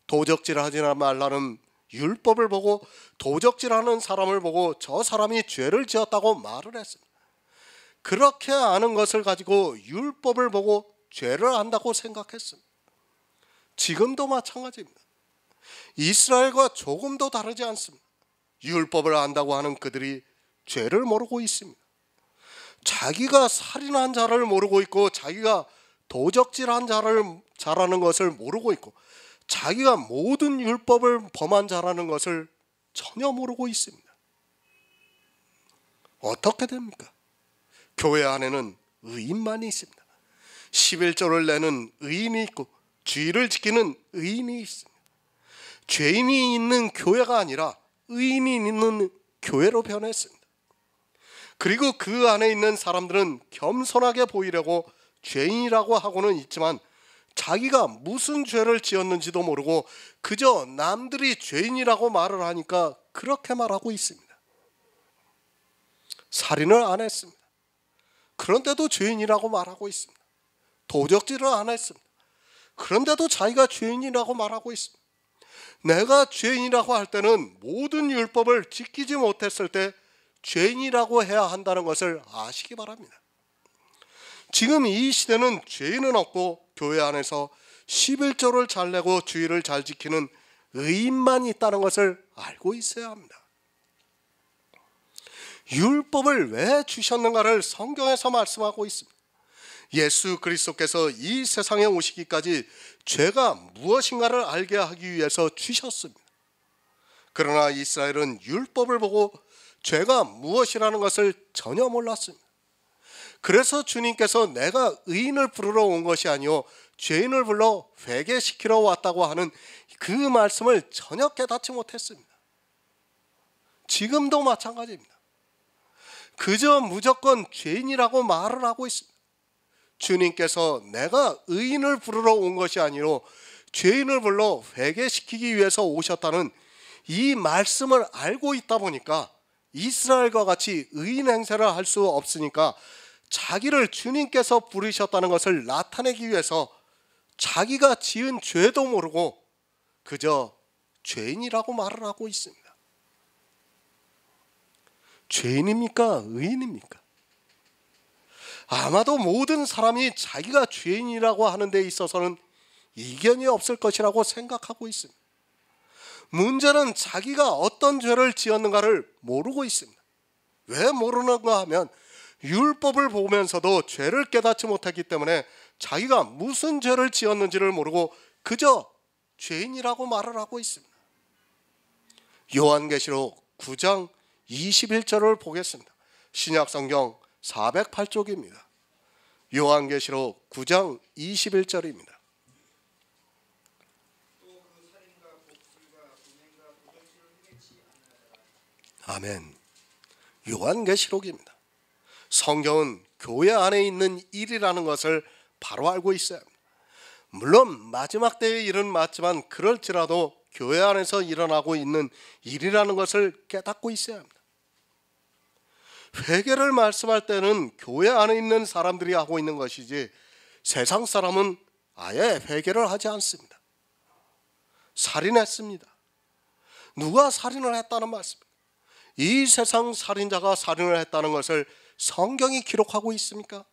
도적질하지 말라는 율법을 보고 도적질하는 사람을 보고 저 사람이 죄를 지었다고 말을 했습니다. 그렇게 아는 것을 가지고 율법을 보고 죄를 안다고 생각했습니다. 지금도 마찬가지입니다. 이스라엘과 조금도 다르지 않습니다. 율법을 안다고 하는 그들이 죄를 모르고 있습니다. 자기가 살인한 자를 모르고 있고 자기가 도적질한 자라는 것을 모르고 있고 자기가 모든 율법을 범한 자라는 것을 전혀 모르고 있습니다. 어떻게 됩니까? 교회 안에는 의인만이 있습니다. 11조를 내는 의인이 있고 주의를 지키는 의인이 있습니다. 죄인이 있는 교회가 아니라 의인이 있는 교회로 변했습니다. 그리고 그 안에 있는 사람들은 겸손하게 보이려고 죄인이라고 하고는 있지만 자기가 무슨 죄를 지었는지도 모르고 그저 남들이 죄인이라고 말을 하니까 그렇게 말하고 있습니다. 살인을 안 했습니다. 그런데도 죄인이라고 말하고 있습니다. 도적질을 안 했습니다. 그런데도 자기가 죄인이라고 말하고 있습니다. 내가 죄인이라고 할 때는 모든 율법을 지키지 못했을 때 죄인이라고 해야 한다는 것을 아시기 바랍니다. 지금 이 시대는 죄인은 없고 교회 안에서 11조를 잘 내고 주의를 잘 지키는 의인만 있다는 것을 알고 있어야 합니다. 율법을 왜 주셨는가를 성경에서 말씀하고 있습니다. 예수 그리스도께서 이 세상에 오시기까지 죄가 무엇인가를 알게 하기 위해서 주셨습니다. 그러나 이스라엘은 율법을 보고 죄가 무엇이라는 것을 전혀 몰랐습니다. 그래서 주님께서 내가 의인을 부르러 온 것이 아니요 죄인을 불러 회개시키러 왔다고 하는 그 말씀을 전혀 깨닫지 못했습니다. 지금도 마찬가지입니다. 그저 무조건 죄인이라고 말을 하고 있습니다. 주님께서 내가 의인을 부르러 온 것이 아니로 죄인을 불러 회개시키기 위해서 오셨다는 이 말씀을 알고 있다 보니까 이스라엘과 같이 의인 행세를 할 수 없으니까 자기를 주님께서 부르셨다는 것을 나타내기 위해서 자기가 지은 죄도 모르고 그저 죄인이라고 말을 하고 있습니다. 죄인입니까? 의인입니까? 아마도 모든 사람이 자기가 죄인이라고 하는 데 있어서는 이견이 없을 것이라고 생각하고 있습니다. 문제는 자기가 어떤 죄를 지었는가를 모르고 있습니다. 왜 모르는가 하면 율법을 보면서도 죄를 깨닫지 못했기 때문에 자기가 무슨 죄를 지었는지를 모르고 그저 죄인이라고 말을 하고 있습니다. 요한계시록 9장 21절을 보겠습니다. 신약성경 408쪽입니다. 요한계시록 9장 21절입니다. 아멘. 요한계시록입니다. 성경은 교회 안에 있는 일이라는 것을 바로 알고 있어야 합니다. 물론 마지막 때의 일은 맞지만 그럴지라도 교회 안에서 일어나고 있는 일이라는 것을 깨닫고 있어야 합니다. 회개를 말씀할 때는 교회 안에 있는 사람들이 하고 있는 것이지 세상 사람은 아예 회개를 하지 않습니다. 살인했습니다. 누가 살인을 했다는 말씀입니다. 이 세상 살인자가 살인을 했다는 것을 성경이 기록하고 있습니까?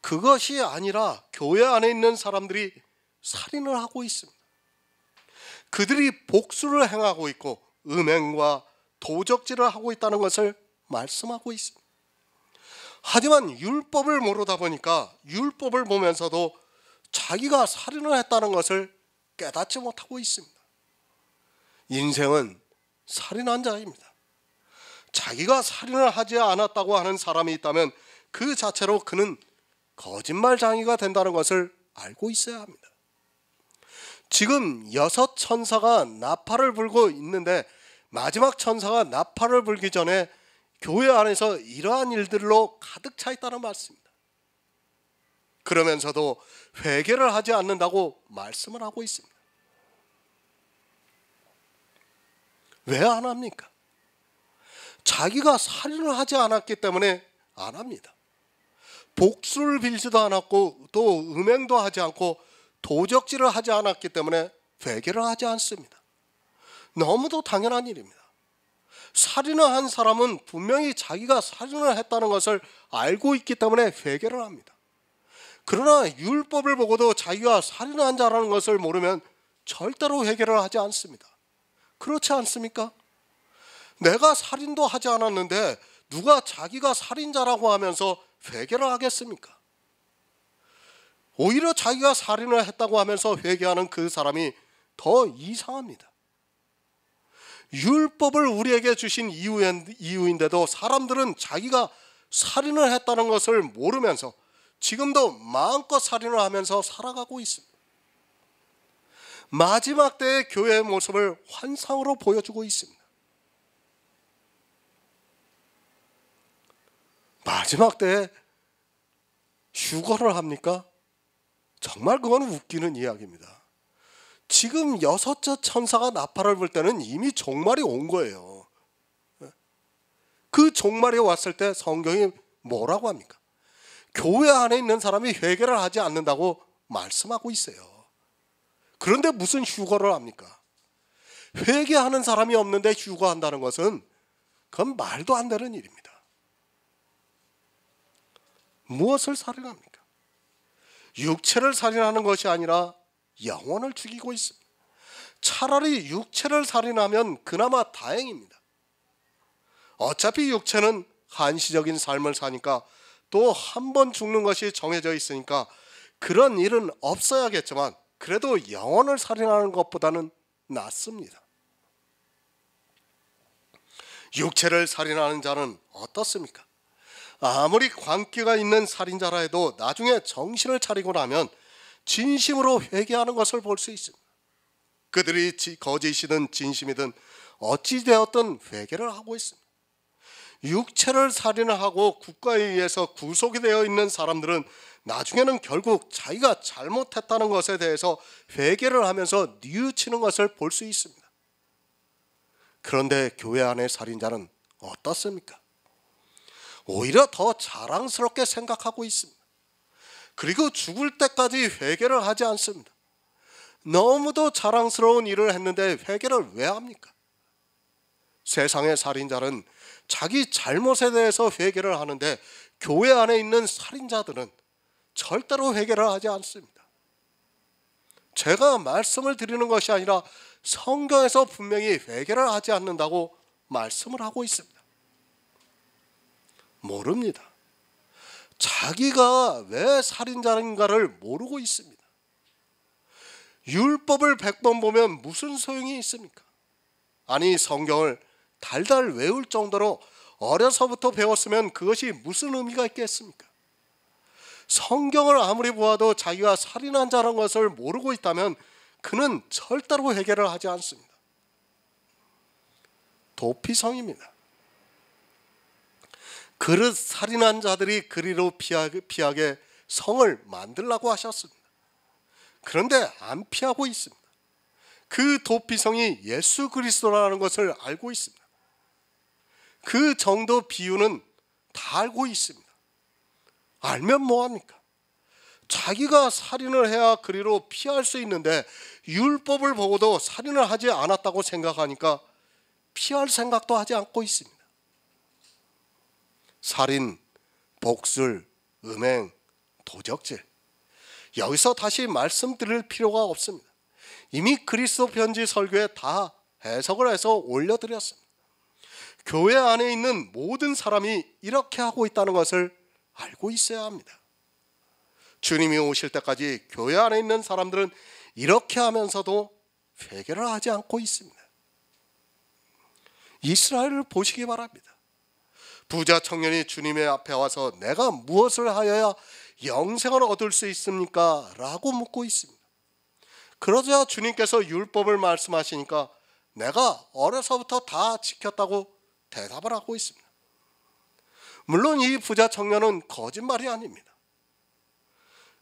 그것이 아니라 교회 안에 있는 사람들이 살인을 하고 있습니다. 그들이 복수를 행하고 있고 음행과 도적질을 하고 있다는 것을 말씀하고 있습니다. 하지만 율법을 모르다 보니까 율법을 보면서도 자기가 살인을 했다는 것을 깨닫지 못하고 있습니다. 인생은 살인한 자입니다. 자기가 살인을 하지 않았다고 하는 사람이 있다면 그 자체로 그는 거짓말장이가 된다는 것을 알고 있어야 합니다. 지금 6 천사가 나팔을 불고 있는데 마지막 천사가 나팔을 불기 전에 교회 안에서 이러한 일들로 가득 차 있다는 말씀입니다. 그러면서도 회개를 하지 않는다고 말씀을 하고 있습니다. 왜 안 합니까? 자기가 살인을 하지 않았기 때문에 안 합니다. 복수를 빌지도 않았고 또 음행도 하지 않고 도적질을 하지 않았기 때문에 회개를 하지 않습니다. 너무도 당연한 일입니다. 살인을 한 사람은 분명히 자기가 살인을 했다는 것을 알고 있기 때문에 회개를 합니다. 그러나 율법을 보고도 자기가 살인한 자라는 것을 모르면 절대로 회개를 하지 않습니다. 그렇지 않습니까? 내가 살인도 하지 않았는데 누가 자기가 살인자라고 하면서 회개를 하겠습니까? 오히려 자기가 살인을 했다고 하면서 회개하는 그 사람이 더 이상합니다. 율법을 우리에게 주신 이유인데도 사람들은 자기가 살인을 했다는 것을 모르면서 지금도 마음껏 살인을 하면서 살아가고 있습니다. 마지막 때의 교회의 모습을 환상으로 보여주고 있습니다. 마지막 때에 휴거를 합니까? 정말 그건 웃기는 이야기입니다. 지금 6째 천사가 나팔을 불 때는 이미 종말이 온 거예요. 그 종말이 왔을 때 성경이 뭐라고 합니까? 교회 안에 있는 사람이 회개를 하지 않는다고 말씀하고 있어요. 그런데 무슨 휴거를 합니까? 회개하는 사람이 없는데 휴거한다는 것은 그건 말도 안 되는 일입니다. 무엇을 살인합니까? 육체를 살인하는 것이 아니라 영혼을 죽이고 있습니다. 차라리 육체를 살인하면 그나마 다행입니다. 어차피 육체는 한시적인 삶을 사니까 또 한 번 죽는 것이 정해져 있으니까 그런 일은 없어야겠지만 그래도 영혼을 살인하는 것보다는 낫습니다. 육체를 살인하는 자는 어떻습니까? 아무리 광기가 있는 살인자라 해도 나중에 정신을 차리고 나면 진심으로 회개하는 것을 볼 수 있습니다. 그들이 거짓이든 진심이든 어찌되었든 회개를 하고 있습니다. 육체를 살인을 하고 국가에 의해서 구속이 되어 있는 사람들은 나중에는 결국 자기가 잘못했다는 것에 대해서 회개를 하면서 뉘우치는 것을 볼 수 있습니다. 그런데 교회 안의 살인자는 어떻습니까? 오히려 더 자랑스럽게 생각하고 있습니다. 그리고 죽을 때까지 회개를 하지 않습니다. 너무도 자랑스러운 일을 했는데 회개를 왜 합니까? 세상의 살인자는 자기 잘못에 대해서 회개를 하는데 교회 안에 있는 살인자들은 절대로 회개를 하지 않습니다. 제가 말씀을 드리는 것이 아니라 성경에서 분명히 회개를 하지 않는다고 말씀을 하고 있습니다. 모릅니다. 자기가 왜 살인자인가를 모르고 있습니다. 율법을 100번 보면 무슨 소용이 있습니까? 아니, 성경을 달달 외울 정도로 어려서부터 배웠으면 그것이 무슨 의미가 있겠습니까? 성경을 아무리 보아도 자기가 살인한 자라는 것을 모르고 있다면 그는 절대로 회개를 하지 않습니다. 도피성입니다. 그릇 살인한 자들이 그리로 피하게 성을 만들라고 하셨습니다. 그런데 안 피하고 있습니다. 그 도피성이 예수 그리스도라는 것을 알고 있습니다. 그 정도 비유는 다 알고 있습니다. 알면 뭐합니까? 자기가 살인을 해야 그리로 피할 수 있는데 율법을 보고도 살인을 하지 않았다고 생각하니까 피할 생각도 하지 않고 있습니다. 살인, 복술, 음행, 도적질, 여기서 다시 말씀드릴 필요가 없습니다. 이미 그리스도 편지 설교에 다 해석을 해서 올려드렸습니다. 교회 안에 있는 모든 사람이 이렇게 하고 있다는 것을 알고 있어야 합니다. 주님이 오실 때까지 교회 안에 있는 사람들은 이렇게 하면서도 회개를 하지 않고 있습니다. 이스라엘을 보시기 바랍니다. 부자 청년이 주님의 앞에 와서 내가 무엇을 하여야 영생을 얻을 수 있습니까? 라고 묻고 있습니다. 그러자 주님께서 율법을 말씀하시니까 내가 어려서부터 다 지켰다고 대답을 하고 있습니다. 물론 이 부자 청년은 거짓말이 아닙니다.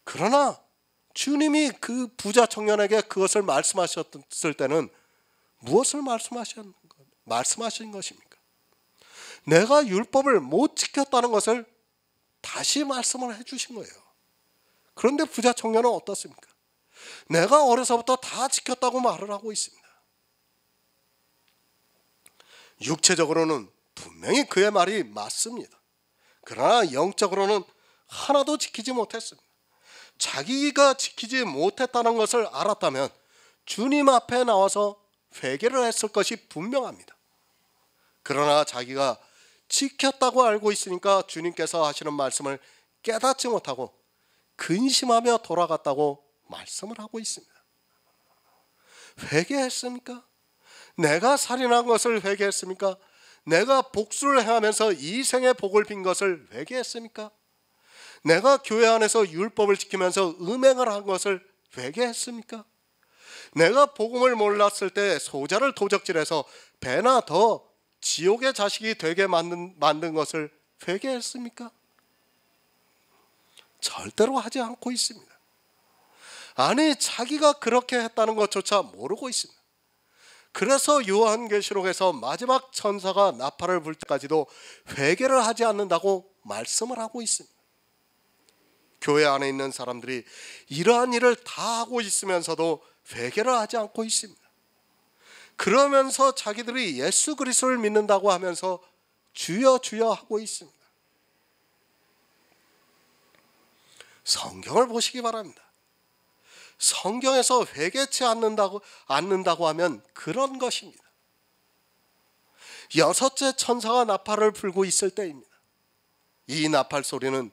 그러나 주님이 그 부자 청년에게 그것을 말씀하셨을 때는 무엇을 말씀하신 것입니까? 내가 율법을 못 지켰다는 것을 다시 말씀을 해주신 거예요. 그런데 부자 청년은 어떻습니까? 내가 어려서부터 다 지켰다고 말을 하고 있습니다. 육체적으로는 분명히 그의 말이 맞습니다. 그러나 영적으로는 하나도 지키지 못했습니다. 자기가 지키지 못했다는 것을 알았다면 주님 앞에 나와서 회개를 했을 것이 분명합니다. 그러나 자기가 지켰다고 알고 있으니까 주님께서 하시는 말씀을 깨닫지 못하고 근심하며 돌아갔다고 말씀을 하고 있습니다. 회개했습니까? 내가 살인한 것을 회개했습니까? 내가 복수를 행하면서 이 생의 복을 빈 것을 회개했습니까? 내가 교회 안에서 율법을 지키면서 음행을 한 것을 회개했습니까? 내가 복음을 몰랐을 때 소자를 도적질해서 배나 더 지옥의 자식이 되게 만든 것을 회개했습니까? 절대로 하지 않고 있습니다. 아니, 자기가 그렇게 했다는 것조차 모르고 있습니다. 그래서 요한계시록에서 마지막 천사가 나팔을 불 때까지도 회개를 하지 않는다고 말씀을 하고 있습니다. 교회 안에 있는 사람들이 이러한 일을 다 하고 있으면서도 회개를 하지 않고 있습니다. 그러면서 자기들이 예수 그리스도를 믿는다고 하면서 주여 주여 하고 있습니다. 성경을 보시기 바랍니다. 성경에서 회개치 않는다고 하면 그런 것입니다. 여섯째 천사가 나팔을 불고 있을 때입니다. 이 나팔 소리는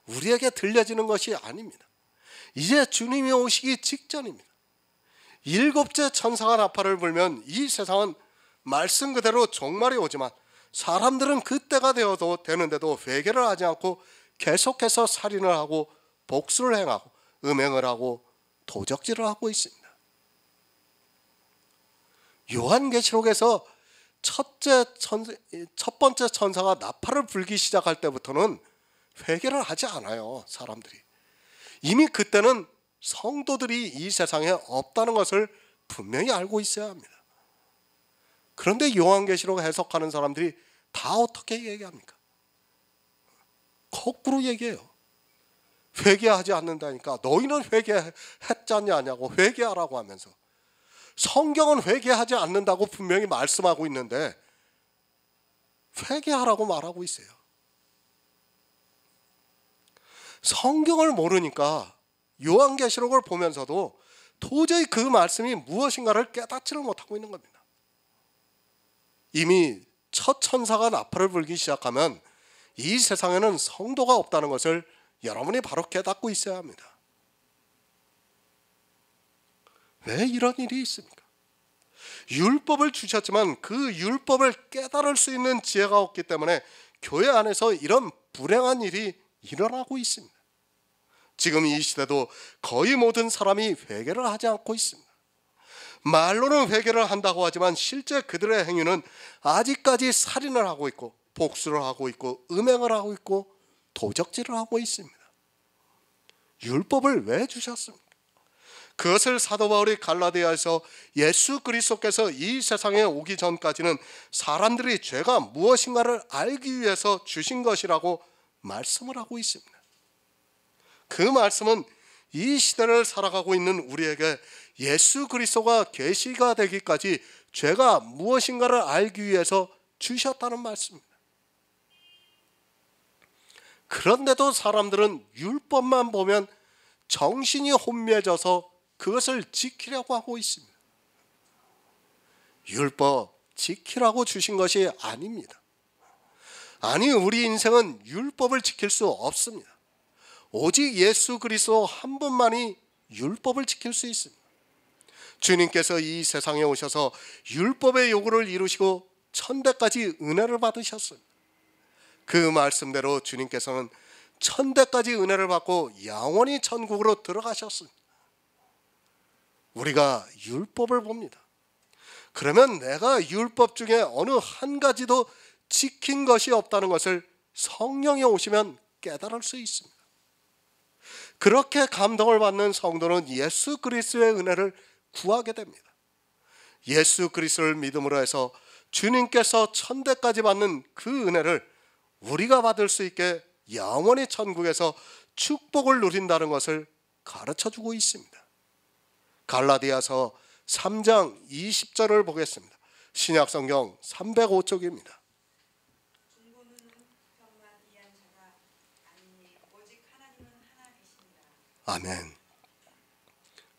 우리에게 들려지는 것이 아닙니다. 이제 주님이 오시기 직전입니다. 일곱째 천사가 나팔을 불면 이 세상은 말씀 그대로 종말이 오지만 사람들은 그때가 되는데도 회개를 하지 않고 계속해서 살인을 하고 복수를 행하고 음행을 하고 도적질을 하고 있습니다. 요한계시록에서 첫 번째 천사가 나팔을 불기 시작할 때부터는 회개를 하지 않아요. 사람들이 이미 그때는 성도들이 이 세상에 없다는 것을 분명히 알고 있어야 합니다. 그런데 요한계시록 해석하는 사람들이 다 어떻게 얘기합니까? 거꾸로 얘기해요. 회개하지 않는다니까. 너희는 회개했지 않냐고 회개하라고 하면서 성경은 회개하지 않는다고 분명히 말씀하고 있는데 회개하라고 말하고 있어요. 성경을 모르니까 요한계시록을 보면서도 도저히 그 말씀이 무엇인가를 깨닫지를 못하고 있는 겁니다. 이미 첫 천사가 나팔을 불기 시작하면 이 세상에는 성도가 없다는 것을 여러분이 바로 깨닫고 있어야 합니다. 왜 이런 일이 있습니까? 율법을 주셨지만 그 율법을 깨달을 수 있는 지혜가 없기 때문에 교회 안에서 이런 불행한 일이 일어나고 있습니다. 지금 이 시대도 거의 모든 사람이 회개를 하지 않고 있습니다. 말로는 회개를 한다고 하지만 실제 그들의 행위는 아직까지 살인을 하고 있고 복수를 하고 있고 음행을 하고 있고 도적질을 하고 있습니다. 율법을 왜 주셨습니까? 그것을 사도 바울이 갈라디아에서 예수 그리스도께서 이 세상에 오기 전까지는 사람들이 죄가 무엇인가를 알기 위해서 주신 것이라고 말씀을 하고 있습니다. 그 말씀은 이 시대를 살아가고 있는 우리에게 예수 그리스도가 계시가 되기까지 죄가 무엇인가를 알기 위해서 주셨다는 말씀입니다. 그런데도 사람들은 율법만 보면 정신이 혼미해져서 그것을 지키려고 하고 있습니다. 율법 지키라고 주신 것이 아닙니다. 아니, 우리 인생은 율법을 지킬 수 없습니다. 오직 예수 그리스도 한 분만이 율법을 지킬 수 있습니다. 주님께서 이 세상에 오셔서 율법의 요구를 이루시고 천대까지 은혜를 받으셨습니다. 그 말씀대로 주님께서는 천대까지 은혜를 받고 영원히 천국으로 들어가셨습니다. 우리가 율법을 봅니다. 그러면 내가 율법 중에 어느 한 가지도 지킨 것이 없다는 것을 성령이 오시면 깨달을 수 있습니다. 그렇게 감동을 받는 성도는 예수 그리스도의 은혜를 구하게 됩니다. 예수 그리스도를 믿음으로 해서 주님께서 천대까지 받는 그 은혜를 우리가 받을 수 있게 영원히 천국에서 축복을 누린다는 것을 가르쳐주고 있습니다. 갈라디아서 3장 20절을 보겠습니다. 신약성경 305쪽입니다. 아멘.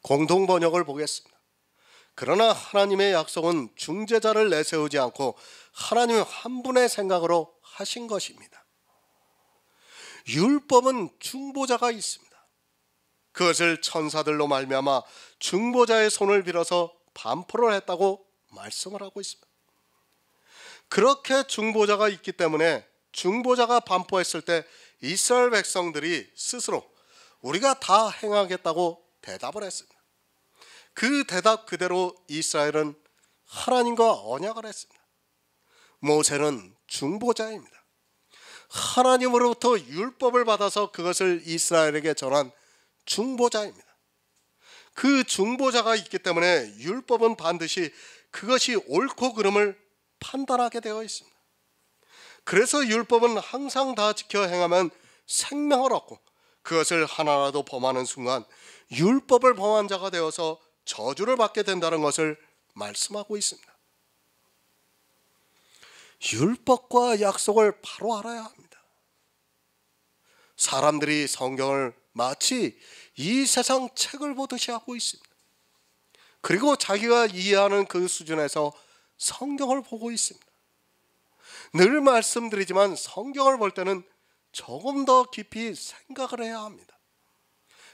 공동번역을 보겠습니다. 그러나 하나님의 약속은 중재자를 내세우지 않고 하나님 한 분의 생각으로 하신 것입니다. 율법은 중보자가 있습니다. 그것을 천사들로 말미암아 중보자의 손을 빌어서 반포를 했다고 말씀을 하고 있습니다. 그렇게 중보자가 있기 때문에 중보자가 반포했을 때 이스라엘 백성들이 스스로 우리가 다 행하겠다고 대답을 했습니다. 그 대답 그대로 이스라엘은 하나님과 언약을 했습니다. 모세는 중보자입니다. 하나님으로부터 율법을 받아서 그것을 이스라엘에게 전한 중보자입니다. 그 중보자가 있기 때문에 율법은 반드시 그것이 옳고 그름을 판단하게 되어 있습니다. 그래서 율법은 항상 다 지켜 행하면 생명을 얻고, 그것을 하나라도 범하는 순간 율법을 범한 자가 되어서 저주를 받게 된다는 것을 말씀하고 있습니다. 율법과 약속을 바로 알아야 합니다. 사람들이 성경을 마치 이 세상 책을 보듯이 하고 있습니다. 그리고 자기가 이해하는 그 수준에서 성경을 보고 있습니다. 늘 말씀드리지만 성경을 볼 때는 조금 더 깊이 생각을 해야 합니다.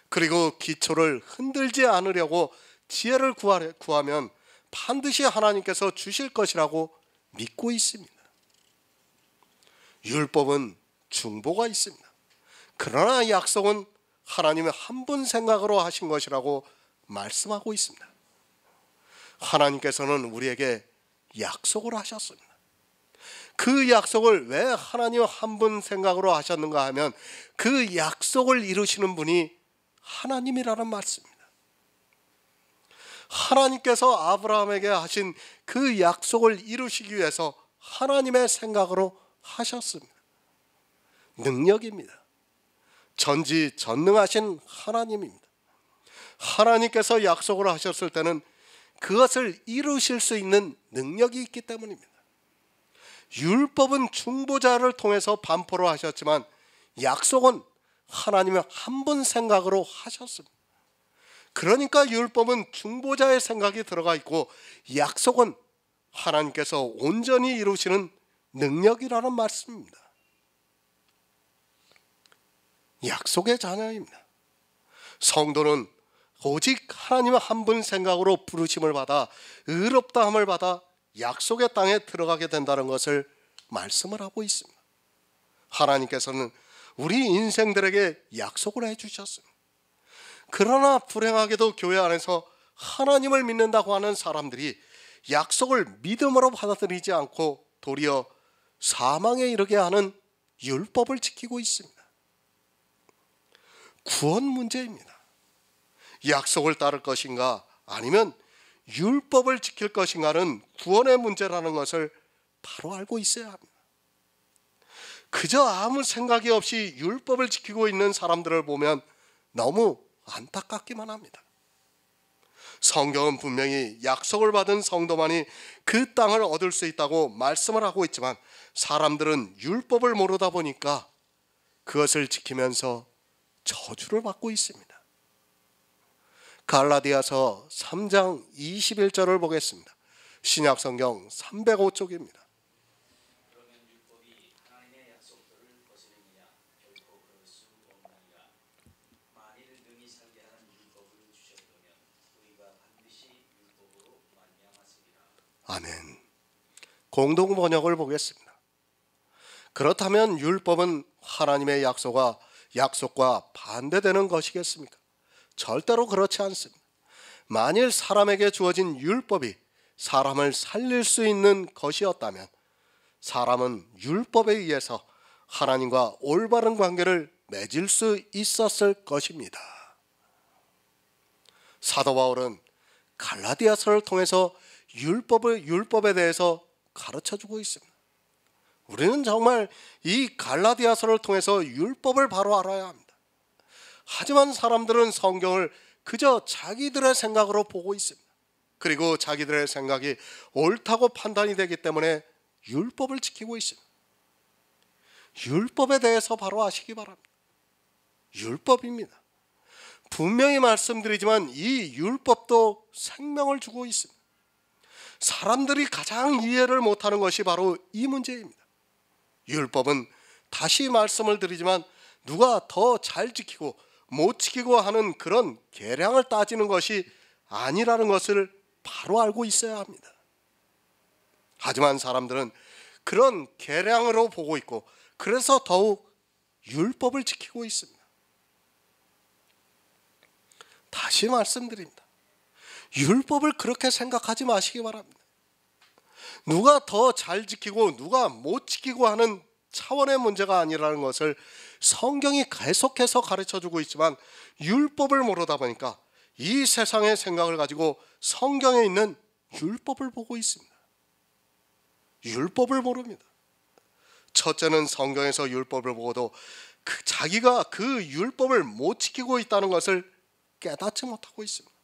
그리고 기초를 흔들지 않으려고 지혜를 구하면 반드시 하나님께서 주실 것이라고 믿고 있습니다. 율법은 중보가 있습니다. 그러나 약속은 하나님의 한 분 생각으로 하신 것이라고 말씀하고 있습니다. 하나님께서는 우리에게 약속을 하셨습니다. 그 약속을 왜 하나님 한 분 생각으로 하셨는가 하면 그 약속을 이루시는 분이 하나님이라는 말씀입니다. 하나님께서 아브라함에게 하신 그 약속을 이루시기 위해서 하나님의 생각으로 하셨습니다. 능력입니다. 전지전능하신 하나님입니다. 하나님께서 약속을 하셨을 때는 그것을 이루실 수 있는 능력이 있기 때문입니다. 율법은 중보자를 통해서 반포를 하셨지만 약속은 하나님의 한 분 생각으로 하셨습니다. 그러니까 율법은 중보자의 생각이 들어가 있고 약속은 하나님께서 온전히 이루시는 능력이라는 말씀입니다. 약속의 자녀입니다. 성도는 오직 하나님의 한 분 생각으로 부르심을 받아 의롭다함을 받아 약속의 땅에 들어가게 된다는 것을 말씀을 하고 있습니다. 하나님께서는 우리 인생들에게 약속을 해주셨습니다. 그러나 불행하게도 교회 안에서 하나님을 믿는다고 하는 사람들이 약속을 믿음으로 받아들이지 않고 도리어 사망에 이르게 하는 율법을 지키고 있습니다. 구원 문제입니다. 약속을 따를 것인가 아니면 율법을 지킬 것인가는 구원의 문제라는 것을 바로 알고 있어야 합니다. 그저 아무 생각이 없이 율법을 지키고 있는 사람들을 보면 너무 안타깝기만 합니다. 성경은 분명히 약속을 받은 성도만이 그 땅을 얻을 수 있다고 말씀을 하고 있지만 사람들은 율법을 모르다 보니까 그것을 지키면서 저주를 받고 있습니다. 갈라디아서 3장 21절을 보겠습니다. 신약성경 305쪽입니다. 그러면 율법이 하나님의 약속들을 거스르느냐? 결코 그럴 수 없느니라. 만일 능히 살게 하는 율법을 주셨다면 우리가 반드시 율법으로 말미암았으리라. 아멘. 공동 번역을 보겠습니다. 그렇다면 율법은 하나님의 약속과 반대되는 것이겠습니까? 절대로 그렇지 않습니다. 만일 사람에게 주어진 율법이 사람을 살릴 수 있는 것이었다면 사람은 율법에 의해서 하나님과 올바른 관계를 맺을 수 있었을 것입니다. 사도 바울은 갈라디아서를 통해서 율법에 대해서 가르쳐주고 있습니다. 우리는 정말 이 갈라디아서를 통해서 율법을 바로 알아야 합니다. 하지만 사람들은 성경을 그저 자기들의 생각으로 보고 있습니다. 그리고 자기들의 생각이 옳다고 판단이 되기 때문에 율법을 지키고 있습니다. 율법에 대해서 바로 아시기 바랍니다. 율법입니다. 분명히 말씀드리지만 이 율법도 생명을 주고 있습니다. 사람들이 가장 이해를 못하는 것이 바로 이 문제입니다. 율법은 다시 말씀을 드리지만 누가 더 잘 지키고 못 지키고 하는 그런 계량을 따지는 것이 아니라는 것을 바로 알고 있어야 합니다. 하지만 사람들은 그런 계량으로 보고 있고, 그래서 더욱 율법을 지키고 있습니다. 다시 말씀드립니다. 율법을 그렇게 생각하지 마시기 바랍니다. 누가 더 잘 지키고 누가 못 지키고 하는 차원의 문제가 아니라는 것을 성경이 계속해서 가르쳐주고 있지만, 율법을 모르다 보니까 이 세상의 생각을 가지고 성경에 있는 율법을 보고 있습니다. 율법을 모릅니다. 첫째는 성경에서 율법을 보고도 자기가 그 율법을 못 지키고 있다는 것을 깨닫지 못하고 있습니다.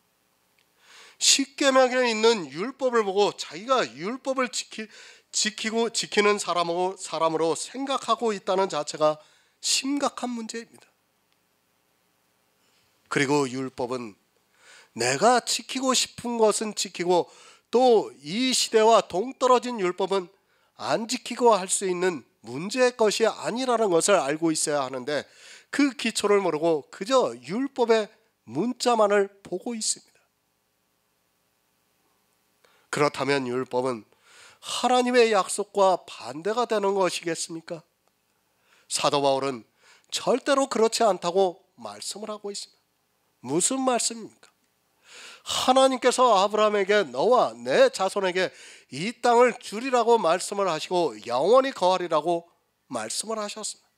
십계명에 있는 율법을 보고 자기가 율법을 지키는 사람으로 생각하고 있다는 자체가 심각한 문제입니다. 그리고 율법은 내가 지키고 싶은 것은 지키고, 또 이 시대와 동떨어진 율법은 안 지키고 할 수 있는 문제의 것이 아니라는 것을 알고 있어야 하는데, 그 기초를 모르고 그저 율법의 문자만을 보고 있습니다. 그렇다면 율법은 하나님의 약속과 반대가 되는 것이겠습니까? 사도 바울은 절대로 그렇지 않다고 말씀을 하고 있습니다. 무슨 말씀입니까? 하나님께서 아브라함에게 너와 내 자손에게 이 땅을 주리라고 말씀을 하시고 영원히 거하리라고 말씀을 하셨습니다.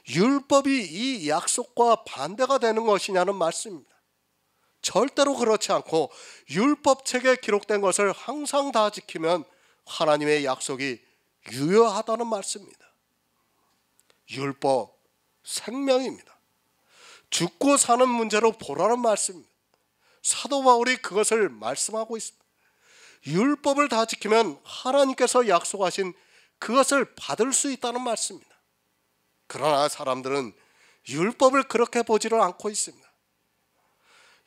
율법이 이 약속과 반대가 되는 것이냐는 말씀입니다. 절대로 그렇지 않고, 율법책에 기록된 것을 항상 다 지키면 하나님의 약속이 유효하다는 말씀입니다. 율법, 생명입니다. 죽고 사는 문제로 보라는 말씀입니다. 사도 바울이 그것을 말씀하고 있습니다. 율법을 다 지키면 하나님께서 약속하신 그것을 받을 수 있다는 말씀입니다. 그러나 사람들은 율법을 그렇게 보지를 않고 있습니다.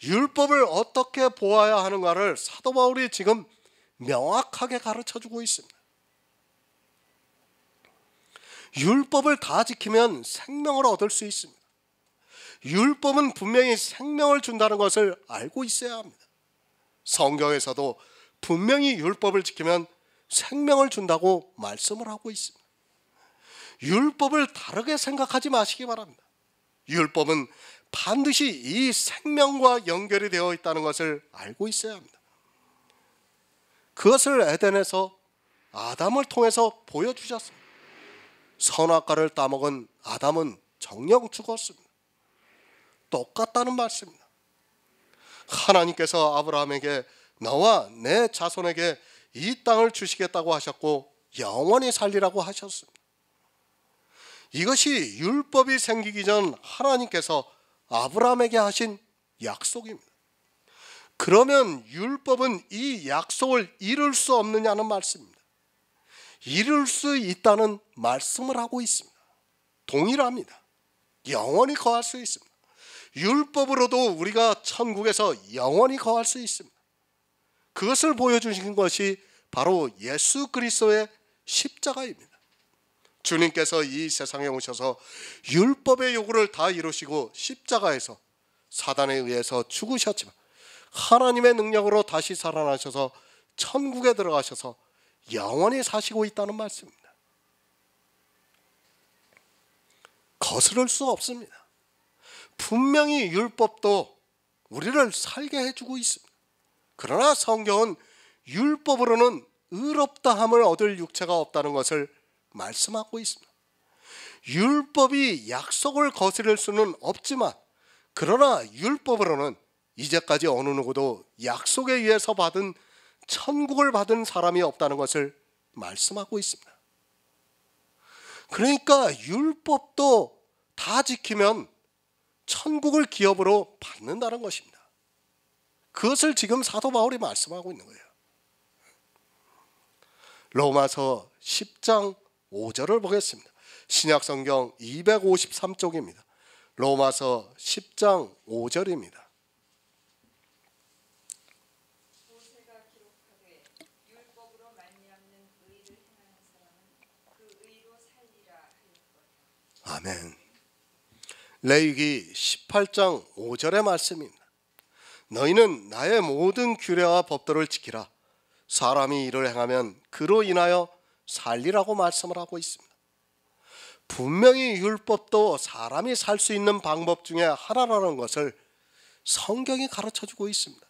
율법을 어떻게 보아야 하는가를 사도 바울이 지금 명확하게 가르쳐주고 있습니다. 율법을 다 지키면 생명을 얻을 수 있습니다. 율법은 분명히 생명을 준다는 것을 알고 있어야 합니다. 성경에서도 분명히 율법을 지키면 생명을 준다고 말씀을 하고 있습니다. 율법을 다르게 생각하지 마시기 바랍니다. 율법은 반드시 이 생명과 연결이 되어 있다는 것을 알고 있어야 합니다. 그것을 에덴에서 아담을 통해서 보여주셨습니다. 선악과를 따먹은 아담은 정녕 죽었습니다. 똑같다는 말씀입니다. 하나님께서 아브라함에게 너와 내 자손에게 이 땅을 주시겠다고 하셨고 영원히 살리라고 하셨습니다. 이것이 율법이 생기기 전 하나님께서 아브라함에게 하신 약속입니다. 그러면 율법은 이 약속을 이룰 수 없느냐는 말씀입니다. 이룰 수 있다는 말씀을 하고 있습니다. 동일합니다. 영원히 거할 수 있습니다. 율법으로도 우리가 천국에서 영원히 거할 수 있습니다. 그것을 보여주신 것이 바로 예수 그리스도의 십자가입니다. 주님께서 이 세상에 오셔서 율법의 요구를 다 이루시고 십자가에서 사단에 의해서 죽으셨지만 하나님의 능력으로 다시 살아나셔서 천국에 들어가셔서 영원히 사시고 있다는 말씀입니다. 거스를 수 없습니다. 분명히 율법도 우리를 살게 해주고 있습니다. 그러나 성경은 율법으로는 의롭다함을 얻을 육체가 없다는 것을 말씀하고 있습니다. 율법이 약속을 거스릴 수는 없지만, 그러나 율법으로는 이제까지 어느 누구도 약속에 의해서 받은 천국을 받은 사람이 없다는 것을 말씀하고 있습니다. 그러니까 율법도 다 지키면 천국을 기업으로 받는다는 것입니다. 그것을 지금 사도 바울이 말씀하고 있는 거예요. 로마서 10장 5절을 보겠습니다. 신약성경 253쪽입니다. 로마서 10장 5절입니다. 모세가 기록하되 율법으로 말미암는 의를 행하는 사람은 그 의로 살리라 하였도다. 아멘. 레위기 18장 5절의 말씀입니다. 너희는 나의 모든 규례와 법도를 지키라. 사람이 이를 행하면 그로 인하여 살리라고 말씀을 하고 있습니다. 분명히 율법도 사람이 살 수 있는 방법 중에 하나라는 것을 성경이 가르쳐주고 있습니다.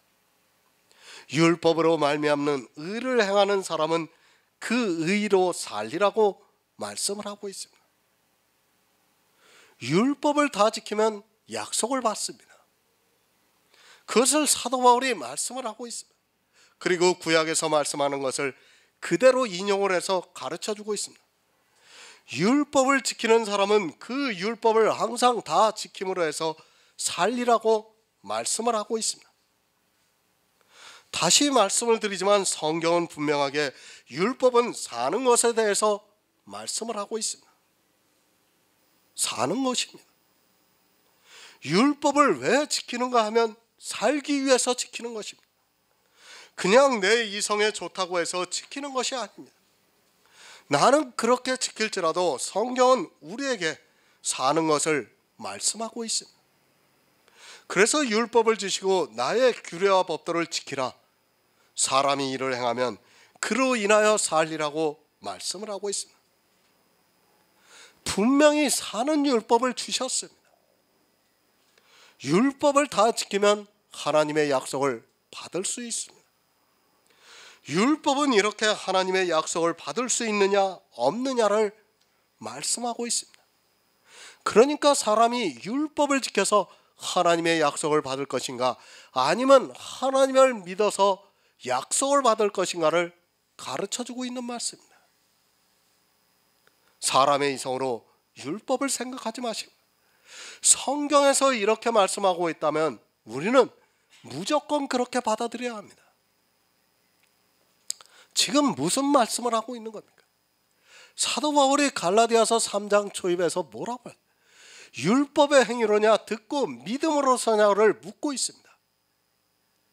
율법으로 말미암는 의를 행하는 사람은 그 의로 살리라고 말씀을 하고 있습니다. 율법을 다 지키면 약속을 받습니다. 그것을 사도 바울이 말씀을 하고 있습니다. 그리고 구약에서 말씀하는 것을 그대로 인용을 해서 가르쳐주고 있습니다. 율법을 지키는 사람은 그 율법을 항상 다 지킴으로 해서 살리라고 말씀을 하고 있습니다. 다시 말씀을 드리지만 성경은 분명하게 율법은 사는 것에 대해서 말씀을 하고 있습니다. 사는 것입니다. 율법을 왜 지키는가 하면 살기 위해서 지키는 것입니다. 그냥 내 이성에 좋다고 해서 지키는 것이 아닙니다. 나는 그렇게 지킬지라도 성경은 우리에게 사는 것을 말씀하고 있습니다. 그래서 율법을 지키고 나의 규례와 법도를 지키라. 사람이 이를 행하면 그로 인하여 살리라고 말씀을 하고 있습니다. 분명히 사는 율법을 주셨습니다. 율법을 다 지키면 하나님의 약속을 받을 수 있습니다. 율법은 이렇게 하나님의 약속을 받을 수 있느냐 없느냐를 말씀하고 있습니다. 그러니까 사람이 율법을 지켜서 하나님의 약속을 받을 것인가 아니면 하나님을 믿어서 약속을 받을 것인가를 가르쳐주고 있는 말씀입니다. 사람의 이성으로 율법을 생각하지 마시고 성경에서 이렇게 말씀하고 있다면 우리는 무조건 그렇게 받아들여야 합니다. 지금 무슨 말씀을 하고 있는 겁니까? 사도 바울이 갈라디아서 3장 초입에서 뭐라고 해요? 율법의 행위로냐 듣고 믿음으로서냐를 묻고 있습니다.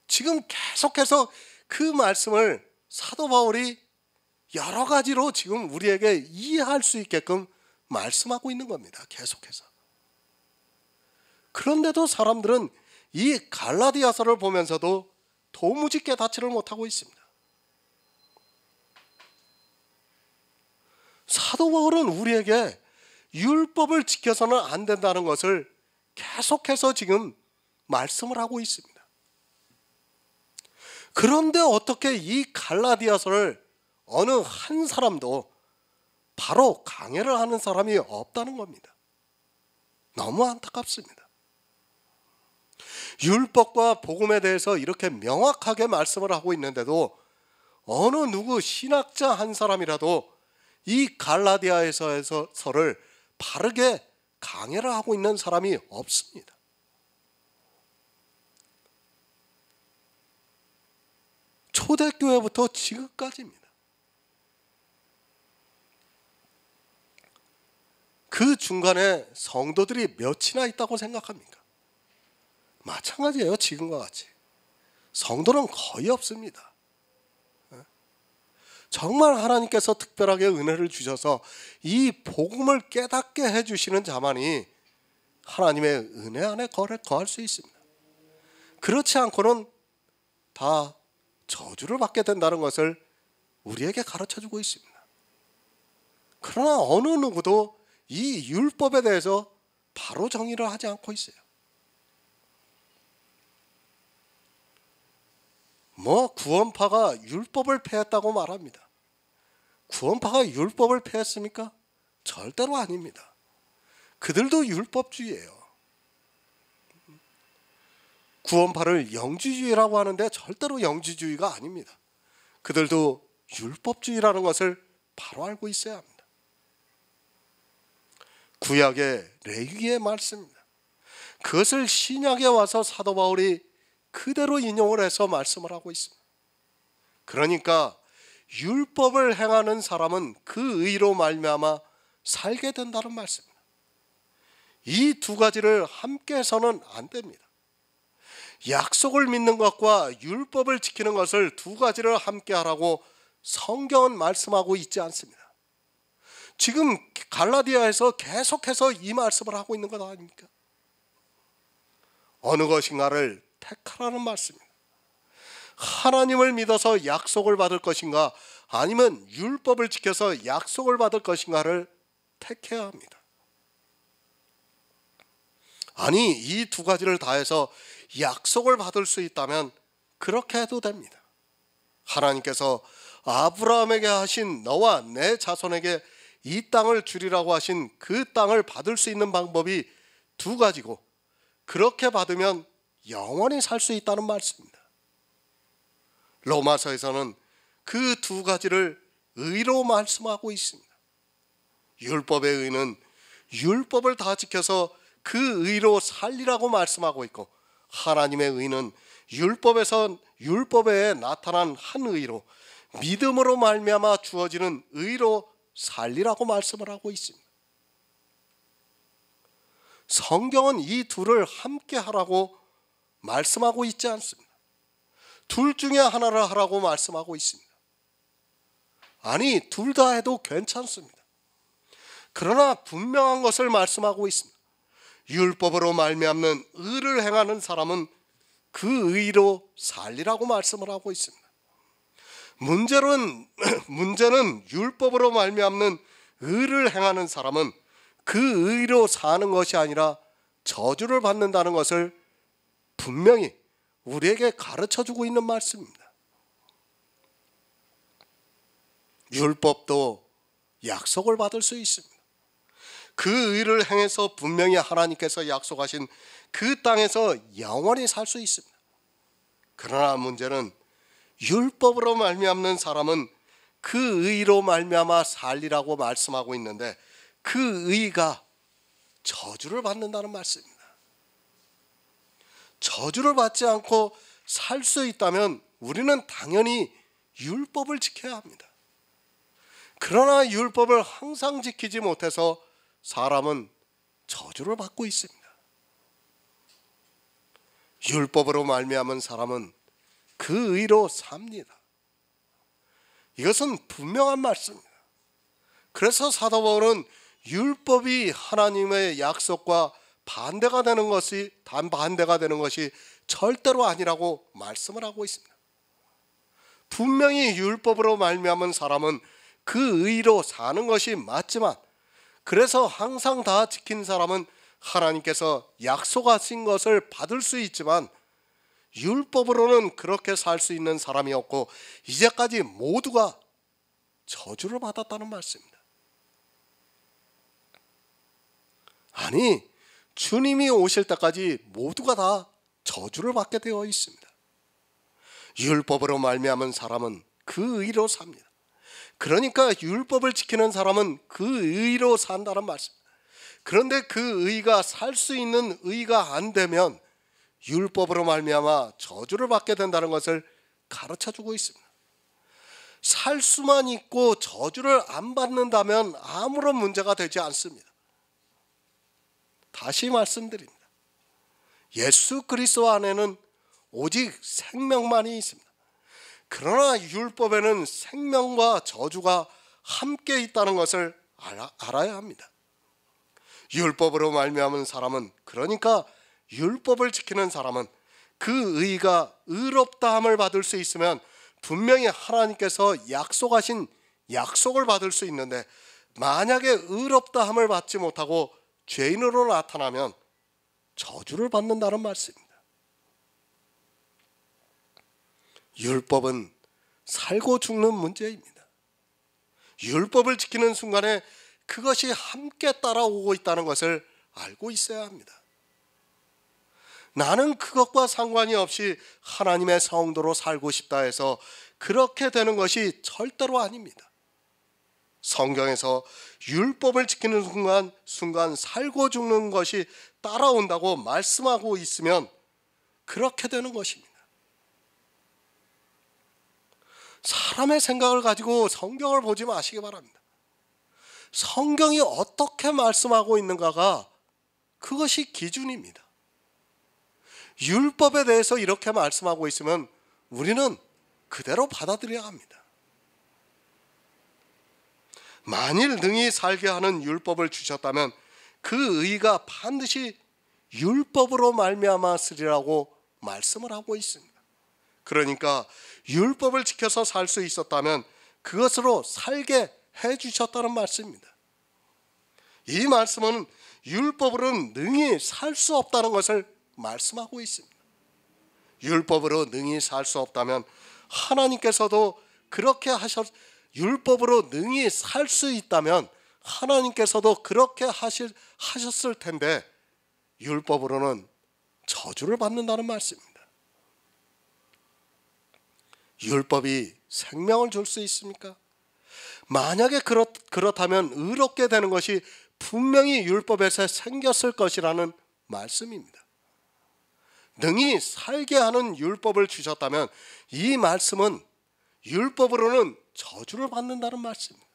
지금 계속해서 그 말씀을 사도 바울이 여러 가지로 지금 우리에게 이해할 수 있게끔 말씀하고 있는 겁니다. 계속해서. 그런데도 사람들은 이 갈라디아서를 보면서도 도무지 깨닫지를 못하고 있습니다. 사도 바울은 우리에게 율법을 지켜서는 안 된다는 것을 계속해서 지금 말씀을 하고 있습니다. 그런데 어떻게 이 갈라디아서를 어느 한 사람도 바로 강해를 하는 사람이 없다는 겁니다. 너무 안타깝습니다. 율법과 복음에 대해서 이렇게 명확하게 말씀을 하고 있는데도 어느 누구 신학자 한 사람이라도 이 갈라디아서를 바르게 강해를 하고 있는 사람이 없습니다. 초대교회부터 지금까지입니다. 그 중간에 성도들이 몇이나 있다고 생각합니까? 마찬가지예요. 지금과 같이. 성도는 거의 없습니다. 정말 하나님께서 특별하게 은혜를 주셔서 이 복음을 깨닫게 해주시는 자만이 하나님의 은혜 안에 거할 수 있습니다. 그렇지 않고는 다 저주를 받게 된다는 것을 우리에게 가르쳐주고 있습니다. 그러나 어느 누구도 이 율법에 대해서 바로 정의를 하지 않고 있어요. 구원파가 율법을 폐했다고 말합니다. 구원파가 율법을 폐했습니까? 절대로 아닙니다. 그들도 율법주의예요. 구원파를 영지주의라고 하는데 절대로 영지주의가 아닙니다. 그들도 율법주의라는 것을 바로 알고 있어야 합니다. 구약의 레위기의 말씀입니다. 그것을 신약에 와서 사도 바울이 그대로 인용을 해서 말씀을 하고 있습니다. 그러니까 율법을 행하는 사람은 그 의로 말미암아 살게 된다는 말씀입니다. 이 두 가지를 함께 해서는 안 됩니다. 약속을 믿는 것과 율법을 지키는 것을 두 가지를 함께 하라고 성경은 말씀하고 있지 않습니다. 지금 갈라디아에서 계속해서 이 말씀을 하고 있는 것 아닙니까? 어느 것인가를 택하라는 말씀입니다. 하나님을 믿어서 약속을 받을 것인가 아니면 율법을 지켜서 약속을 받을 것인가를 택해야 합니다. 아니, 이 두 가지를 다해서 약속을 받을 수 있다면 그렇게 해도 됩니다. 하나님께서 아브라함에게 하신 너와 내 자손에게 이 땅을 주리라고 하신 그 땅을 받을 수 있는 방법이 두 가지고, 그렇게 받으면 영원히 살 수 있다는 말씀입니다. 로마서에서는 그 두 가지를 의로 말씀하고 있습니다. 율법의 의는 율법을 다 지켜서 그 의로 살리라고 말씀하고 있고, 하나님의 의는 율법에 나타난 한 의로 믿음으로 말미암아 주어지는 의로 살리라고 말씀을 하고 있습니다. 성경은 이 둘을 함께 하라고 말씀하고 있지 않습니다. 둘 중에 하나를 하라고 말씀하고 있습니다. 아니, 둘 다 해도 괜찮습니다. 그러나 분명한 것을 말씀하고 있습니다. 율법으로 말미암는 의를 행하는 사람은 그 의로 살리라고 말씀을 하고 있습니다. 문제는 율법으로 말미암는 의를 행하는 사람은 그 의로 사는 것이 아니라 저주를 받는다는 것을 분명히 우리에게 가르쳐주고 있는 말씀입니다. 율법도 약속을 받을 수 있습니다. 그 의를 행해서 분명히 하나님께서 약속하신 그 땅에서 영원히 살 수 있습니다. 그러나 문제는 율법으로 말미암는 사람은 그 의로 말미암아 살리라고 말씀하고 있는데, 그 의가 저주를 받는다는 말씀입니다. 저주를 받지 않고 살 수 있다면 우리는 당연히 율법을 지켜야 합니다. 그러나 율법을 항상 지키지 못해서 사람은 저주를 받고 있습니다. 율법으로 말미암은 사람은 그 의로 삽니다. 이것은 분명한 말씀입니다. 그래서 사도 바울은 율법이 하나님의 약속과 반대가 되는 것이 절대로 아니라고 말씀을 하고 있습니다. 분명히 율법으로 말미암은 사람은 그 의로 사는 것이 맞지만, 그래서 항상 다 지킨 사람은 하나님께서 약속하신 것을 받을 수 있지만, 율법으로는 그렇게 살 수 있는 사람이 없고 이제까지 모두가 저주를 받았다는 말씀입니다. 아니, 주님이 오실 때까지 모두가 다 저주를 받게 되어 있습니다. 율법으로 말미암은 사람은 그 의로 삽니다. 그러니까 율법을 지키는 사람은 그 의로 산다는 말씀. 그런데 그 의가 살 수 있는 의가 안 되면 율법으로 말미암아 저주를 받게 된다는 것을 가르쳐주고 있습니다. 살 수만 있고 저주를 안 받는다면 아무런 문제가 되지 않습니다. 다시 말씀드립니다. 예수 그리스도 안에는 오직 생명만이 있습니다. 그러나 율법에는 생명과 저주가 함께 있다는 것을 알아야 합니다. 율법으로 말미암은 사람은, 그러니까 율법을 지키는 사람은 그 의가 의롭다함을 받을 수 있으면 분명히 하나님께서 약속하신 약속을 받을 수 있는데, 만약에 의롭다함을 받지 못하고 죄인으로 나타나면 저주를 받는다는 말씀입니다. 율법은 살고 죽는 문제입니다. 율법을 지키는 순간에 그것이 함께 따라오고 있다는 것을 알고 있어야 합니다. 나는 그것과 상관이 없이 하나님의 성도로 살고 싶다 해서 그렇게 되는 것이 절대로 아닙니다. 성경에서 율법을 지키는 순간 살고 죽는 것이 따라온다고 말씀하고 있으면 그렇게 되는 것입니다. 사람의 생각을 가지고 성경을 보지 마시기 바랍니다. 성경이 어떻게 말씀하고 있는가가 그것이 기준입니다. 율법에 대해서 이렇게 말씀하고 있으면 우리는 그대로 받아들여야 합니다. 만일 능히 살게 하는 율법을 주셨다면 그 의가 반드시 율법으로 말미암았으리라고 말씀을 하고 있습니다. 그러니까 율법을 지켜서 살 수 있었다면 그것으로 살게 해주셨다는 말씀입니다. 이 말씀은 율법으로는 능히 살 수 없다는 것을 말씀하고 있습니다. 율법으로 능히 살 수 없다면 하나님께서도 그렇게 율법으로 능히 살 수 있다면 하나님께서도 그렇게 하셨을 텐데 율법으로는 저주를 받는다는 말씀입니다. 율법이 생명을 줄 수 있습니까? 만약에 그렇다면 의롭게 되는 것이 분명히 율법에서 생겼을 것이라는 말씀입니다. 능히 살게 하는 율법을 주셨다면 이 말씀은 율법으로는 저주를 받는다는 말씀입니다.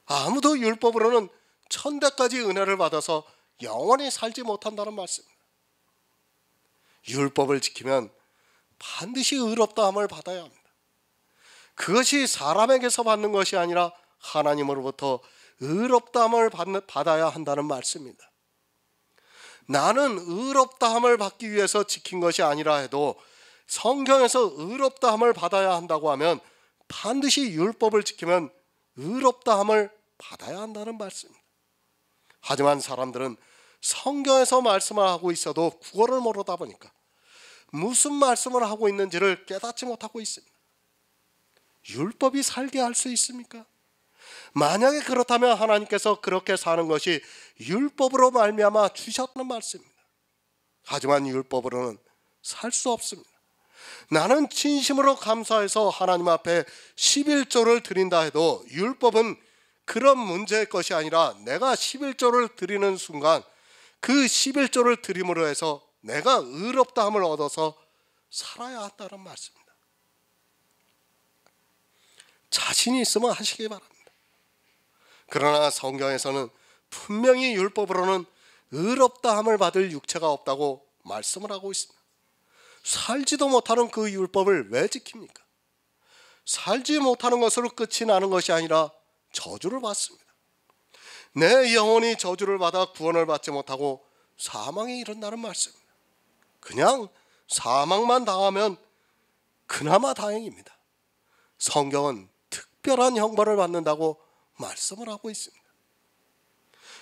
아무도 율법으로는 천대까지 은혜를 받아서 영원히 살지 못한다는 말씀입니다. 율법을 지키면 반드시 의롭다함을 받아야 합니다. 그것이 사람에게서 받는 것이 아니라 하나님으로부터 의롭다함을 받아야 한다는 말씀입니다. 나는 의롭다함을 받기 위해서 지킨 것이 아니라 해도 성경에서 의롭다함을 받아야 한다고 하면 반드시 율법을 지키면 의롭다함을 받아야 한다는 말씀입니다. 하지만 사람들은 성경에서 말씀을 하고 있어도 국어를 모르다 보니까 무슨 말씀을 하고 있는지를 깨닫지 못하고 있습니다. 율법이 살게 할 수 있습니까? 만약에 그렇다면 하나님께서 그렇게 사는 것이 율법으로 말미암아 주셨다는 말씀입니다. 하지만 율법으로는 살 수 없습니다. 나는 진심으로 감사해서 하나님 앞에 11조를 드린다 해도 율법은 그런 문제의 것이 아니라 내가 11조를 드리는 순간 그 11조를 드림으로 해서 내가 의롭다함을 얻어서 살아야 한다는 말씀입니다. 자신이 있으면 하시기 바랍니다. 그러나 성경에서는 분명히 율법으로는 의롭다함을 받을 육체가 없다고 말씀을 하고 있습니다. 살지도 못하는 그 율법을 왜 지킵니까? 살지 못하는 것으로 끝이 나는 것이 아니라 저주를 받습니다. 내 영혼이 저주를 받아 구원을 받지 못하고 사망에 이른다는 말씀입니다. 그냥 사망만 당하면 그나마 다행입니다. 성경은 특별한 형벌을 받는다고 말씀을 하고 있습니다.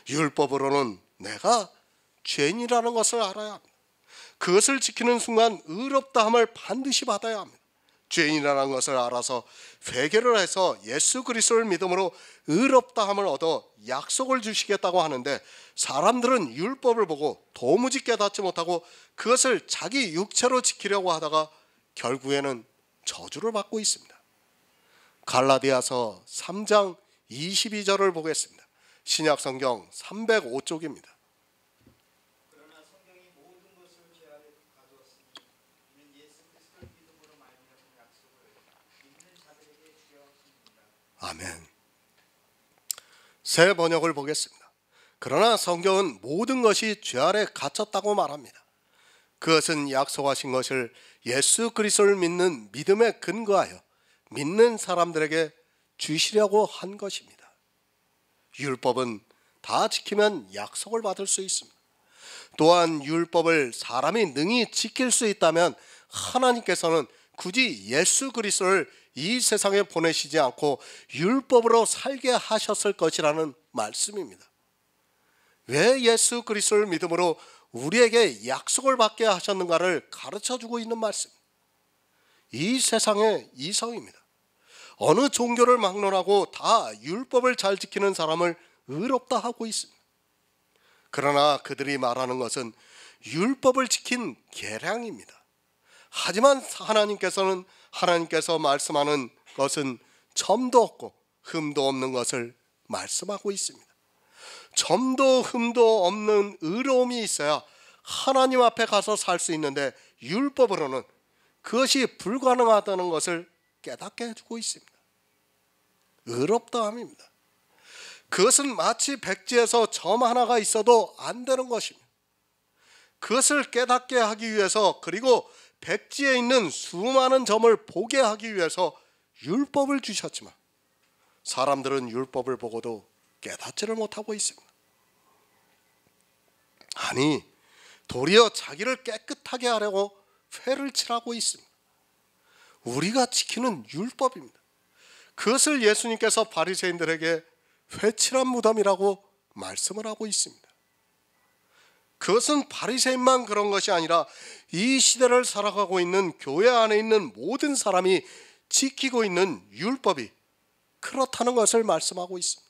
율법으로는 내가 죄인이라는 것을 알아야 합니다. 그것을 지키는 순간 의롭다함을 반드시 받아야 합니다. 죄인이라는 것을 알아서 회개를 해서 예수 그리스도를 믿음으로 의롭다함을 얻어 약속을 주시겠다고 하는데 사람들은 율법을 보고 도무지 깨닫지 못하고 그것을 자기 육체로 지키려고 하다가 결국에는 저주를 받고 있습니다. 갈라디아서 3장 22절을 보겠습니다. 신약성경 305쪽입니다. 그러나 성경이 모든 것을 죄 아래 가두었으니 이는 예수 그리스도를 믿음으로 말미암은 약속을 믿는 자들에게 주셨습니다. 아멘. 새 번역을 보겠습니다. 그러나 성경은 모든 것이 죄 아래 갇혔다고 말합니다. 그것은 약속하신 것을 예수 그리스도를 믿는 믿음에 근거하여 믿는 사람들에게 주시려고 한 것입니다. 율법은 다 지키면 약속을 받을 수 있습니다. 또한 율법을 사람이 능히 지킬 수 있다면 하나님께서는 굳이 예수 그리스도를 이 세상에 보내시지 않고 율법으로 살게 하셨을 것이라는 말씀입니다. 왜 예수 그리스도를 믿음으로 우리에게 약속을 받게 하셨는가를 가르쳐주고 있는 말씀. 이 세상의 이성입니다. 어느 종교를 막론하고 다 율법을 잘 지키는 사람을 의롭다 하고 있습니다. 그러나 그들이 말하는 것은 율법을 지킨 계량입니다. 하지만 하나님께서 말씀하는 것은 점도 없고 흠도 없는 것을 말씀하고 있습니다. 점도 흠도 없는 의로움이 있어야 하나님 앞에 가서 살 수 있는데 율법으로는 그것이 불가능하다는 것을 깨닫게 해주고 있습니다. 의롭다함입니다. 그것은 마치 백지에서 점 하나가 있어도 안 되는 것입니다. 그것을 깨닫게 하기 위해서 그리고 백지에 있는 수많은 점을 보게 하기 위해서 율법을 주셨지만 사람들은 율법을 보고도 깨닫지를 못하고 있습니다. 아니, 도리어 자기를 깨끗하게 하려고 회를 칠하고 있습니다. 우리가 지키는 율법입니다. 그것을 예수님께서 바리새인들에게 회칠한 무덤이라고 말씀을 하고 있습니다. 그것은 바리새인만 그런 것이 아니라 이 시대를 살아가고 있는 교회 안에 있는 모든 사람이 지키고 있는 율법이 그렇다는 것을 말씀하고 있습니다.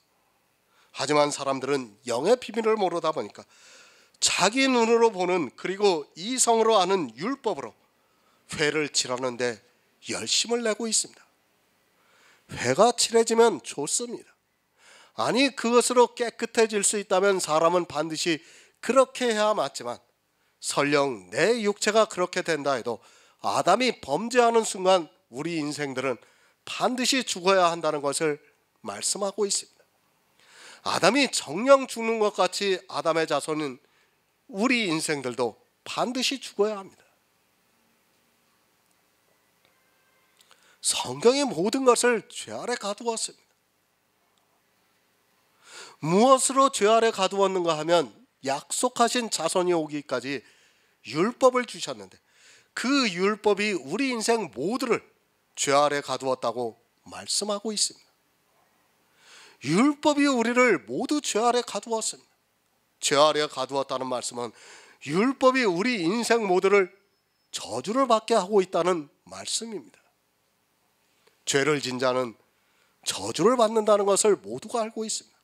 하지만 사람들은 영의 비밀을 모르다 보니까 자기 눈으로 보는 그리고 이성으로 아는 율법으로 회를 칠하는데 열심을 내고 있습니다. 회가 칠해지면 좋습니다. 아니 그것으로 깨끗해질 수 있다면 사람은 반드시 그렇게 해야 맞지만 설령 내 육체가 그렇게 된다 해도 아담이 범죄하는 순간 우리 인생들은 반드시 죽어야 한다는 것을 말씀하고 있습니다. 아담이 정령 죽는 것 같이 아담의 자손은 우리 인생들도 반드시 죽어야 합니다. 성경의 모든 것을 죄 아래 가두었습니다. 무엇으로 죄 아래 가두었는가 하면 약속하신 자손이 오기까지 율법을 주셨는데 그 율법이 우리 인생 모두를 죄 아래 가두었다고 말씀하고 있습니다. 율법이 우리를 모두 죄 아래 가두었습니다. 죄 아래 가두었다는 말씀은 율법이 우리 인생 모두를 저주를 받게 하고 있다는 말씀입니다. 죄를 진 자는 저주를 받는다는 것을 모두가 알고 있습니다.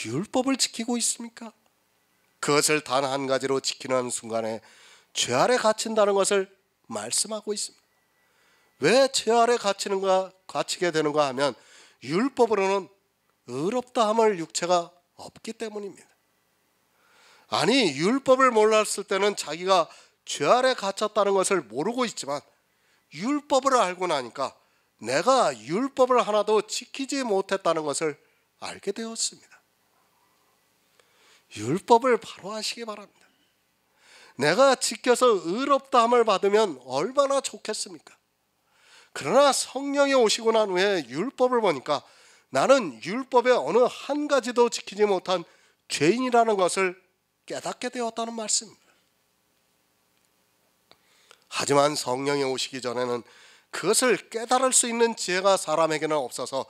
율법을 지키고 있습니까? 그것을 단 한 가지로 지키는 순간에 죄 아래 갇힌다는 것을 말씀하고 있습니다. 왜 죄 아래 갇히게 되는가 하면 율법으로는 의롭다 함을 육체가 없기 때문입니다. 아니 율법을 몰랐을 때는 자기가 죄 아래 갇혔다는 것을 모르고 있지만 율법을 알고 나니까 내가 율법을 하나도 지키지 못했다는 것을 알게 되었습니다. 율법을 바로 하시기 바랍니다. 내가 지켜서 의롭다함을 받으면 얼마나 좋겠습니까? 그러나 성령이 오시고 난 후에 율법을 보니까 나는 율법의 어느 한 가지도 지키지 못한 죄인이라는 것을 깨닫게 되었다는 말씀입니다. 하지만 성령이 오시기 전에는 그것을 깨달을 수 있는 지혜가 사람에게는 없어서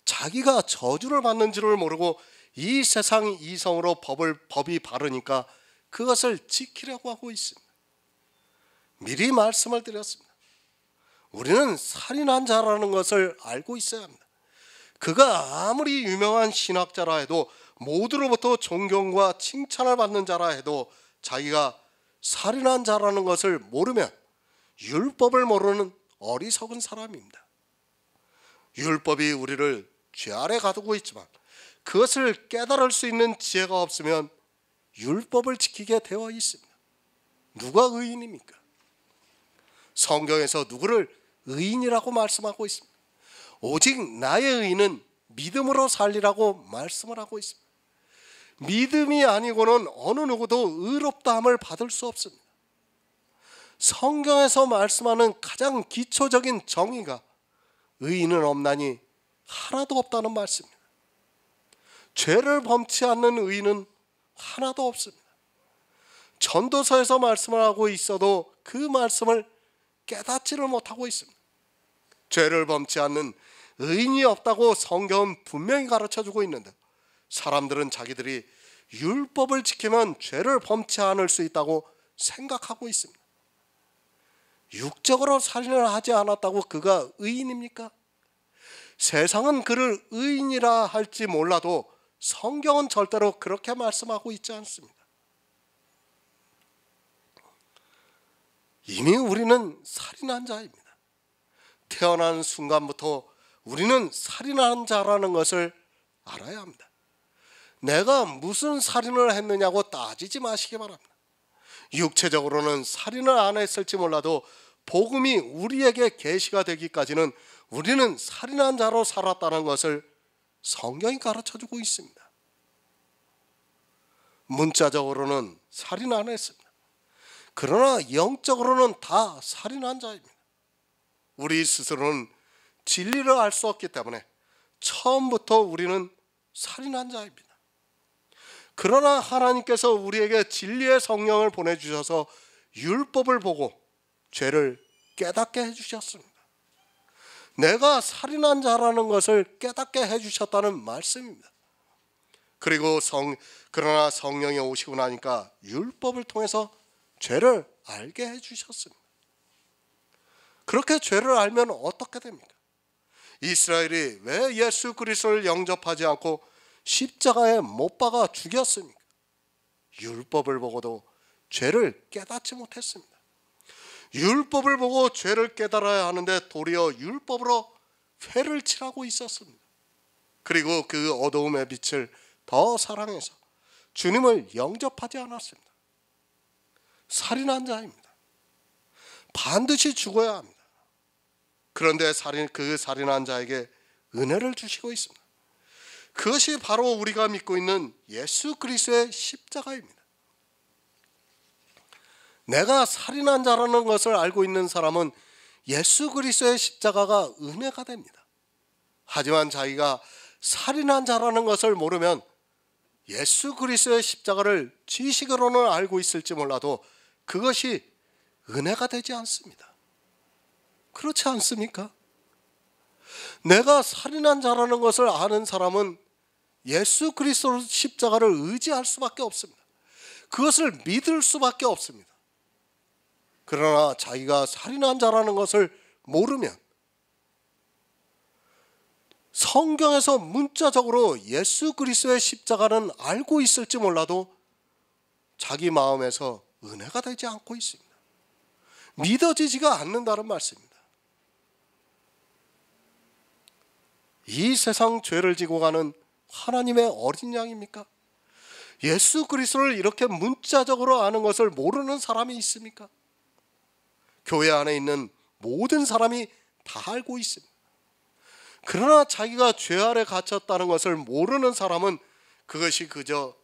자기가 저주를 받는 줄을 모르고 이 세상 이성으로 법이 바르니까 그것을 지키려고 하고 있습니다. 미리 말씀을 드렸습니다. 우리는 살인한 자라는 것을 알고 있어야 합니다. 그가 아무리 유명한 신학자라 해도 모두로부터 존경과 칭찬을 받는 자라 해도 자기가 살인한 자라는 것을 모르면 율법을 모르는 어리석은 사람입니다. 율법이 우리를 죄 아래 가두고 있지만 그것을 깨달을 수 있는 지혜가 없으면 율법을 지키게 되어 있습니다. 누가 의인입니까? 성경에서 누구를 의인이라고 말씀하고 있습니다. 오직 나의 의인은 믿음으로 살리라고 말씀을 하고 있습니다. 믿음이 아니고는 어느 누구도 의롭다함을 받을 수 없습니다. 성경에서 말씀하는 가장 기초적인 정의가 의인은 없나니 하나도 없다는 말씀입니다. 죄를 범치 않는 의인은 하나도 없습니다. 전도서에서 말씀을 하고 있어도 그 말씀을 깨닫지를 못하고 있습니다. 죄를 범치 않는 의인이 없다고 성경은 분명히 가르쳐주고 있는데 사람들은 자기들이 율법을 지키면 죄를 범치 않을 수 있다고 생각하고 있습니다. 육적으로 살인을 하지 않았다고 그가 의인입니까? 세상은 그를 의인이라 할지 몰라도 성경은 절대로 그렇게 말씀하고 있지 않습니다. 이미 우리는 살인한 자입니다. 태어난 순간부터 우리는 살인한 자라는 것을 알아야 합니다. 내가 무슨 살인을 했느냐고 따지지 마시기 바랍니다. 육체적으로는 살인을 안 했을지 몰라도 복음이 우리에게 계시가 되기까지는 우리는 살인한 자로 살았다는 것을 성경이 가르쳐주고 있습니다. 문자적으로는 살인 안 했습니다. 그러나 영적으로는 다 살인한 자입니다. 우리 스스로는 진리를 알 수 없기 때문에 처음부터 우리는 살인한 자입니다. 그러나 하나님께서 우리에게 진리의 성령을 보내주셔서 율법을 보고 죄를 깨닫게 해주셨습니다. 내가 살인한 자라는 것을 깨닫게 해주셨다는 말씀입니다. 그리고 그러나 성령이 오시고 나니까 율법을 통해서 죄를 알게 해주셨습니다. 그렇게 죄를 알면 어떻게 됩니까? 이스라엘이 왜 예수 그리스도를 영접하지 않고 십자가에 못 박아 죽였습니까? 율법을 보고도 죄를 깨닫지 못했습니다. 율법을 보고 죄를 깨달아야 하는데 도리어 율법으로 회를 칠하고 있었습니다. 그리고 그 어두움의 빛을 더 사랑해서 주님을 영접하지 않았습니다. 살인한 자입니다. 반드시 죽어야 합니다. 그런데 그 살인한 자에게 은혜를 주시고 있습니다. 그것이 바로 우리가 믿고 있는 예수 그리스도의 십자가입니다. 내가 살인한 자라는 것을 알고 있는 사람은 예수 그리스도의 십자가가 은혜가 됩니다. 하지만 자기가 살인한 자라는 것을 모르면 예수 그리스도의 십자가를 지식으로는 알고 있을지 몰라도 그것이 은혜가 되지 않습니다. 그렇지 않습니까? 내가 살인한 자라는 것을 아는 사람은 예수 그리스도 십자가를 의지할 수밖에 없습니다. 그것을 믿을 수밖에 없습니다. 그러나 자기가 살인한 자라는 것을 모르면 성경에서 문자적으로 예수 그리스도의 십자가는 알고 있을지 몰라도 자기 마음에서 은혜가 되지 않고 있습니다. 믿어지지가 않는다는 말씀입니다. 이 세상 죄를 지고 가는 하나님의 어린 양입니까? 예수 그리스도를 이렇게 문자적으로 아는 것을 모르는 사람이 있습니까? 교회 안에 있는 모든 사람이 다 알고 있습니다. 그러나 자기가 죄 아래 갇혔다는 것을 모르는 사람은 그것이 그저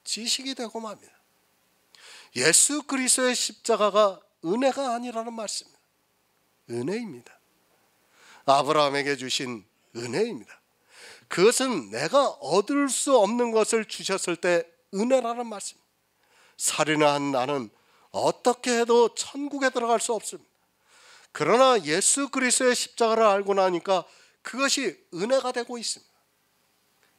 지식이 되고 맙니다. 예수 그리스도의 십자가가 은혜가 아니라는 말씀입니다. 은혜입니다. 아브라함에게 주신 은혜입니다. 그것은 내가 얻을 수 없는 것을 주셨을 때 은혜라는 말씀입니다. 살인을 한 나는 어떻게 해도 천국에 들어갈 수 없습니다. 그러나 예수 그리스도의 십자가를 알고 나니까 그것이 은혜가 되고 있습니다.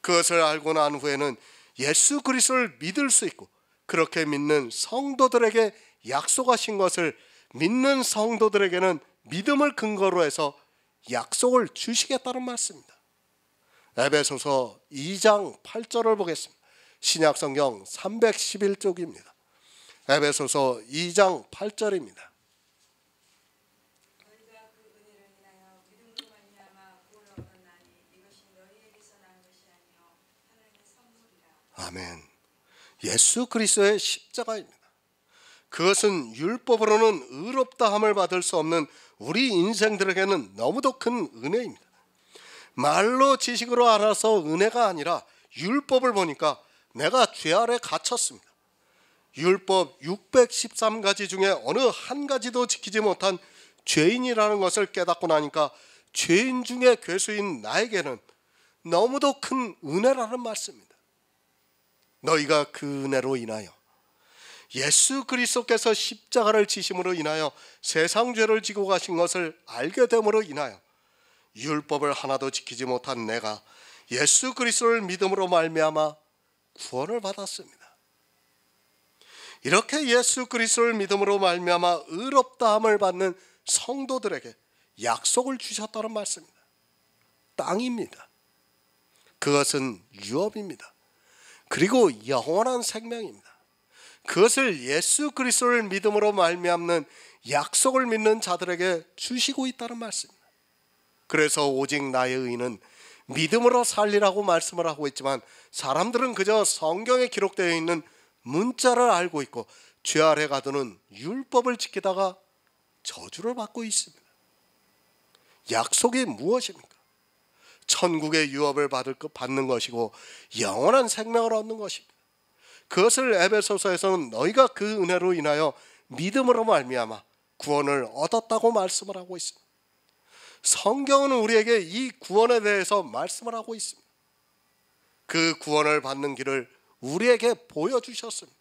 그것을 알고 난 후에는 예수 그리스도를 믿을 수 있고 그렇게 믿는 성도들에게 약속하신 것을 믿는 성도들에게는 믿음을 근거로 해서 약속을 주시겠다는 말씀입니다. 에베소서 2장 8절을 보겠습니다. 신약성경 311쪽입니다. 에베소서 2장 8절입니다. 너희가 그 은혜를 인하여 믿음으로 말미암아 구원을 얻었나니 이것이 너희에게서 난 것이 아니요 하나님의 선물이라. 아멘. 예수 그리스도의 십자가입니다. 그것은 율법으로는 의롭다함을 받을 수 없는 우리 인생들에게는 너무도 큰 은혜입니다. 말로 지식으로 알아서 은혜가 아니라 율법을 보니까 내가 죄 아래 갇혔습니다. 율법 613가지 중에 어느 한 가지도 지키지 못한 죄인이라는 것을 깨닫고 나니까 죄인 중에 괴수인 나에게는 너무도 큰 은혜라는 말씀입니다. 너희가 그 은혜로 인하여 예수 그리스도께서 십자가를 지심으로 인하여 세상 죄를 지고 가신 것을 알게 됨으로 인하여 율법을 하나도 지키지 못한 내가 예수 그리스도를 믿음으로 말미암아 구원을 받았습니다. 이렇게 예수 그리스도를 믿음으로 말미암아 의롭다함을 받는 성도들에게 약속을 주셨다는 말씀입니다. 땅입니다. 그것은 유업입니다. 그리고 영원한 생명입니다. 그것을 예수 그리스도를 믿음으로 말미암는 약속을 믿는 자들에게 주시고 있다는 말씀입니다. 그래서 오직 나의 의는 믿음으로 살리라고 말씀을 하고 있지만 사람들은 그저 성경에 기록되어 있는 문자를 알고 있고 죄 아래 가두는 율법을 지키다가 저주를 받고 있습니다. 약속이 무엇입니까? 천국의 유업을 받는 것이고 영원한 생명을 얻는 것입니다. 그것을 에베소서에서는 너희가 그 은혜로 인하여 믿음으로 말미암아 구원을 얻었다고 말씀을 하고 있습니다. 성경은 우리에게 이 구원에 대해서 말씀을 하고 있습니다. 그 구원을 받는 길을 우리에게 보여주셨습니다.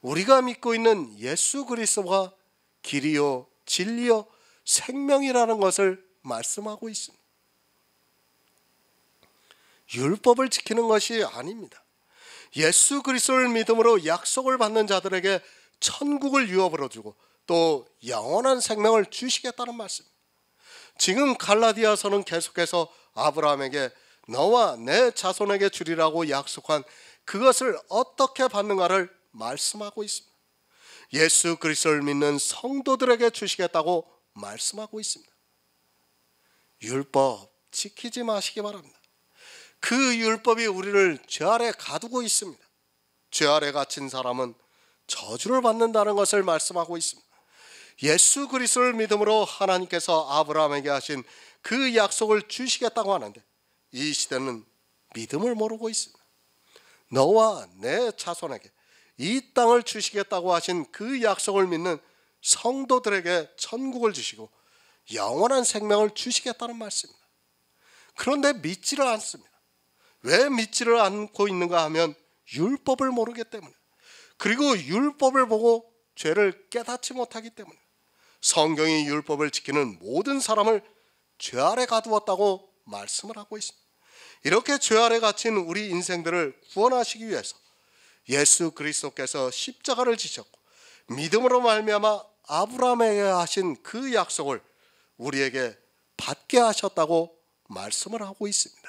우리가 믿고 있는 예수 그리스도가 길이요 진리요 생명이라는 것을 말씀하고 있습니다. 율법을 지키는 것이 아닙니다. 예수 그리스도를 믿음으로 약속을 받는 자들에게 천국을 유업으로 주고 또 영원한 생명을 주시겠다는 말씀. 지금 갈라디아서는 계속해서 아브라함에게 너와 내 자손에게 주리라고 약속한 그것을 어떻게 받는가를 말씀하고 있습니다. 예수 그리스도를 믿는 성도들에게 주시겠다고 말씀하고 있습니다. 율법 지키지 마시기 바랍니다. 그 율법이 우리를 죄 아래 가두고 있습니다. 죄 아래 갇힌 사람은 저주를 받는다는 것을 말씀하고 있습니다. 예수 그리스도를 믿음으로 하나님께서 아브라함에게 하신 그 약속을 주시겠다고 하는데 이 시대는 믿음을 모르고 있습니다. 너와 내 자손에게 이 땅을 주시겠다고 하신 그 약속을 믿는 성도들에게 천국을 주시고 영원한 생명을 주시겠다는 말씀입니다. 그런데 믿지를 않습니다. 왜 믿지를 않고 있는가 하면 율법을 모르기 때문에, 그리고 율법을 보고 죄를 깨닫지 못하기 때문에, 성경이 율법을 지키는 모든 사람을 죄 아래 가두었다고 말씀을 하고 있습니다. 이렇게 죄 아래 갇힌 우리 인생들을 구원하시기 위해서 예수 그리스도께서 십자가를 지셨고 믿음으로 말미암아 아브라함에게 하신 그 약속을 우리에게 받게 하셨다고 말씀을 하고 있습니다.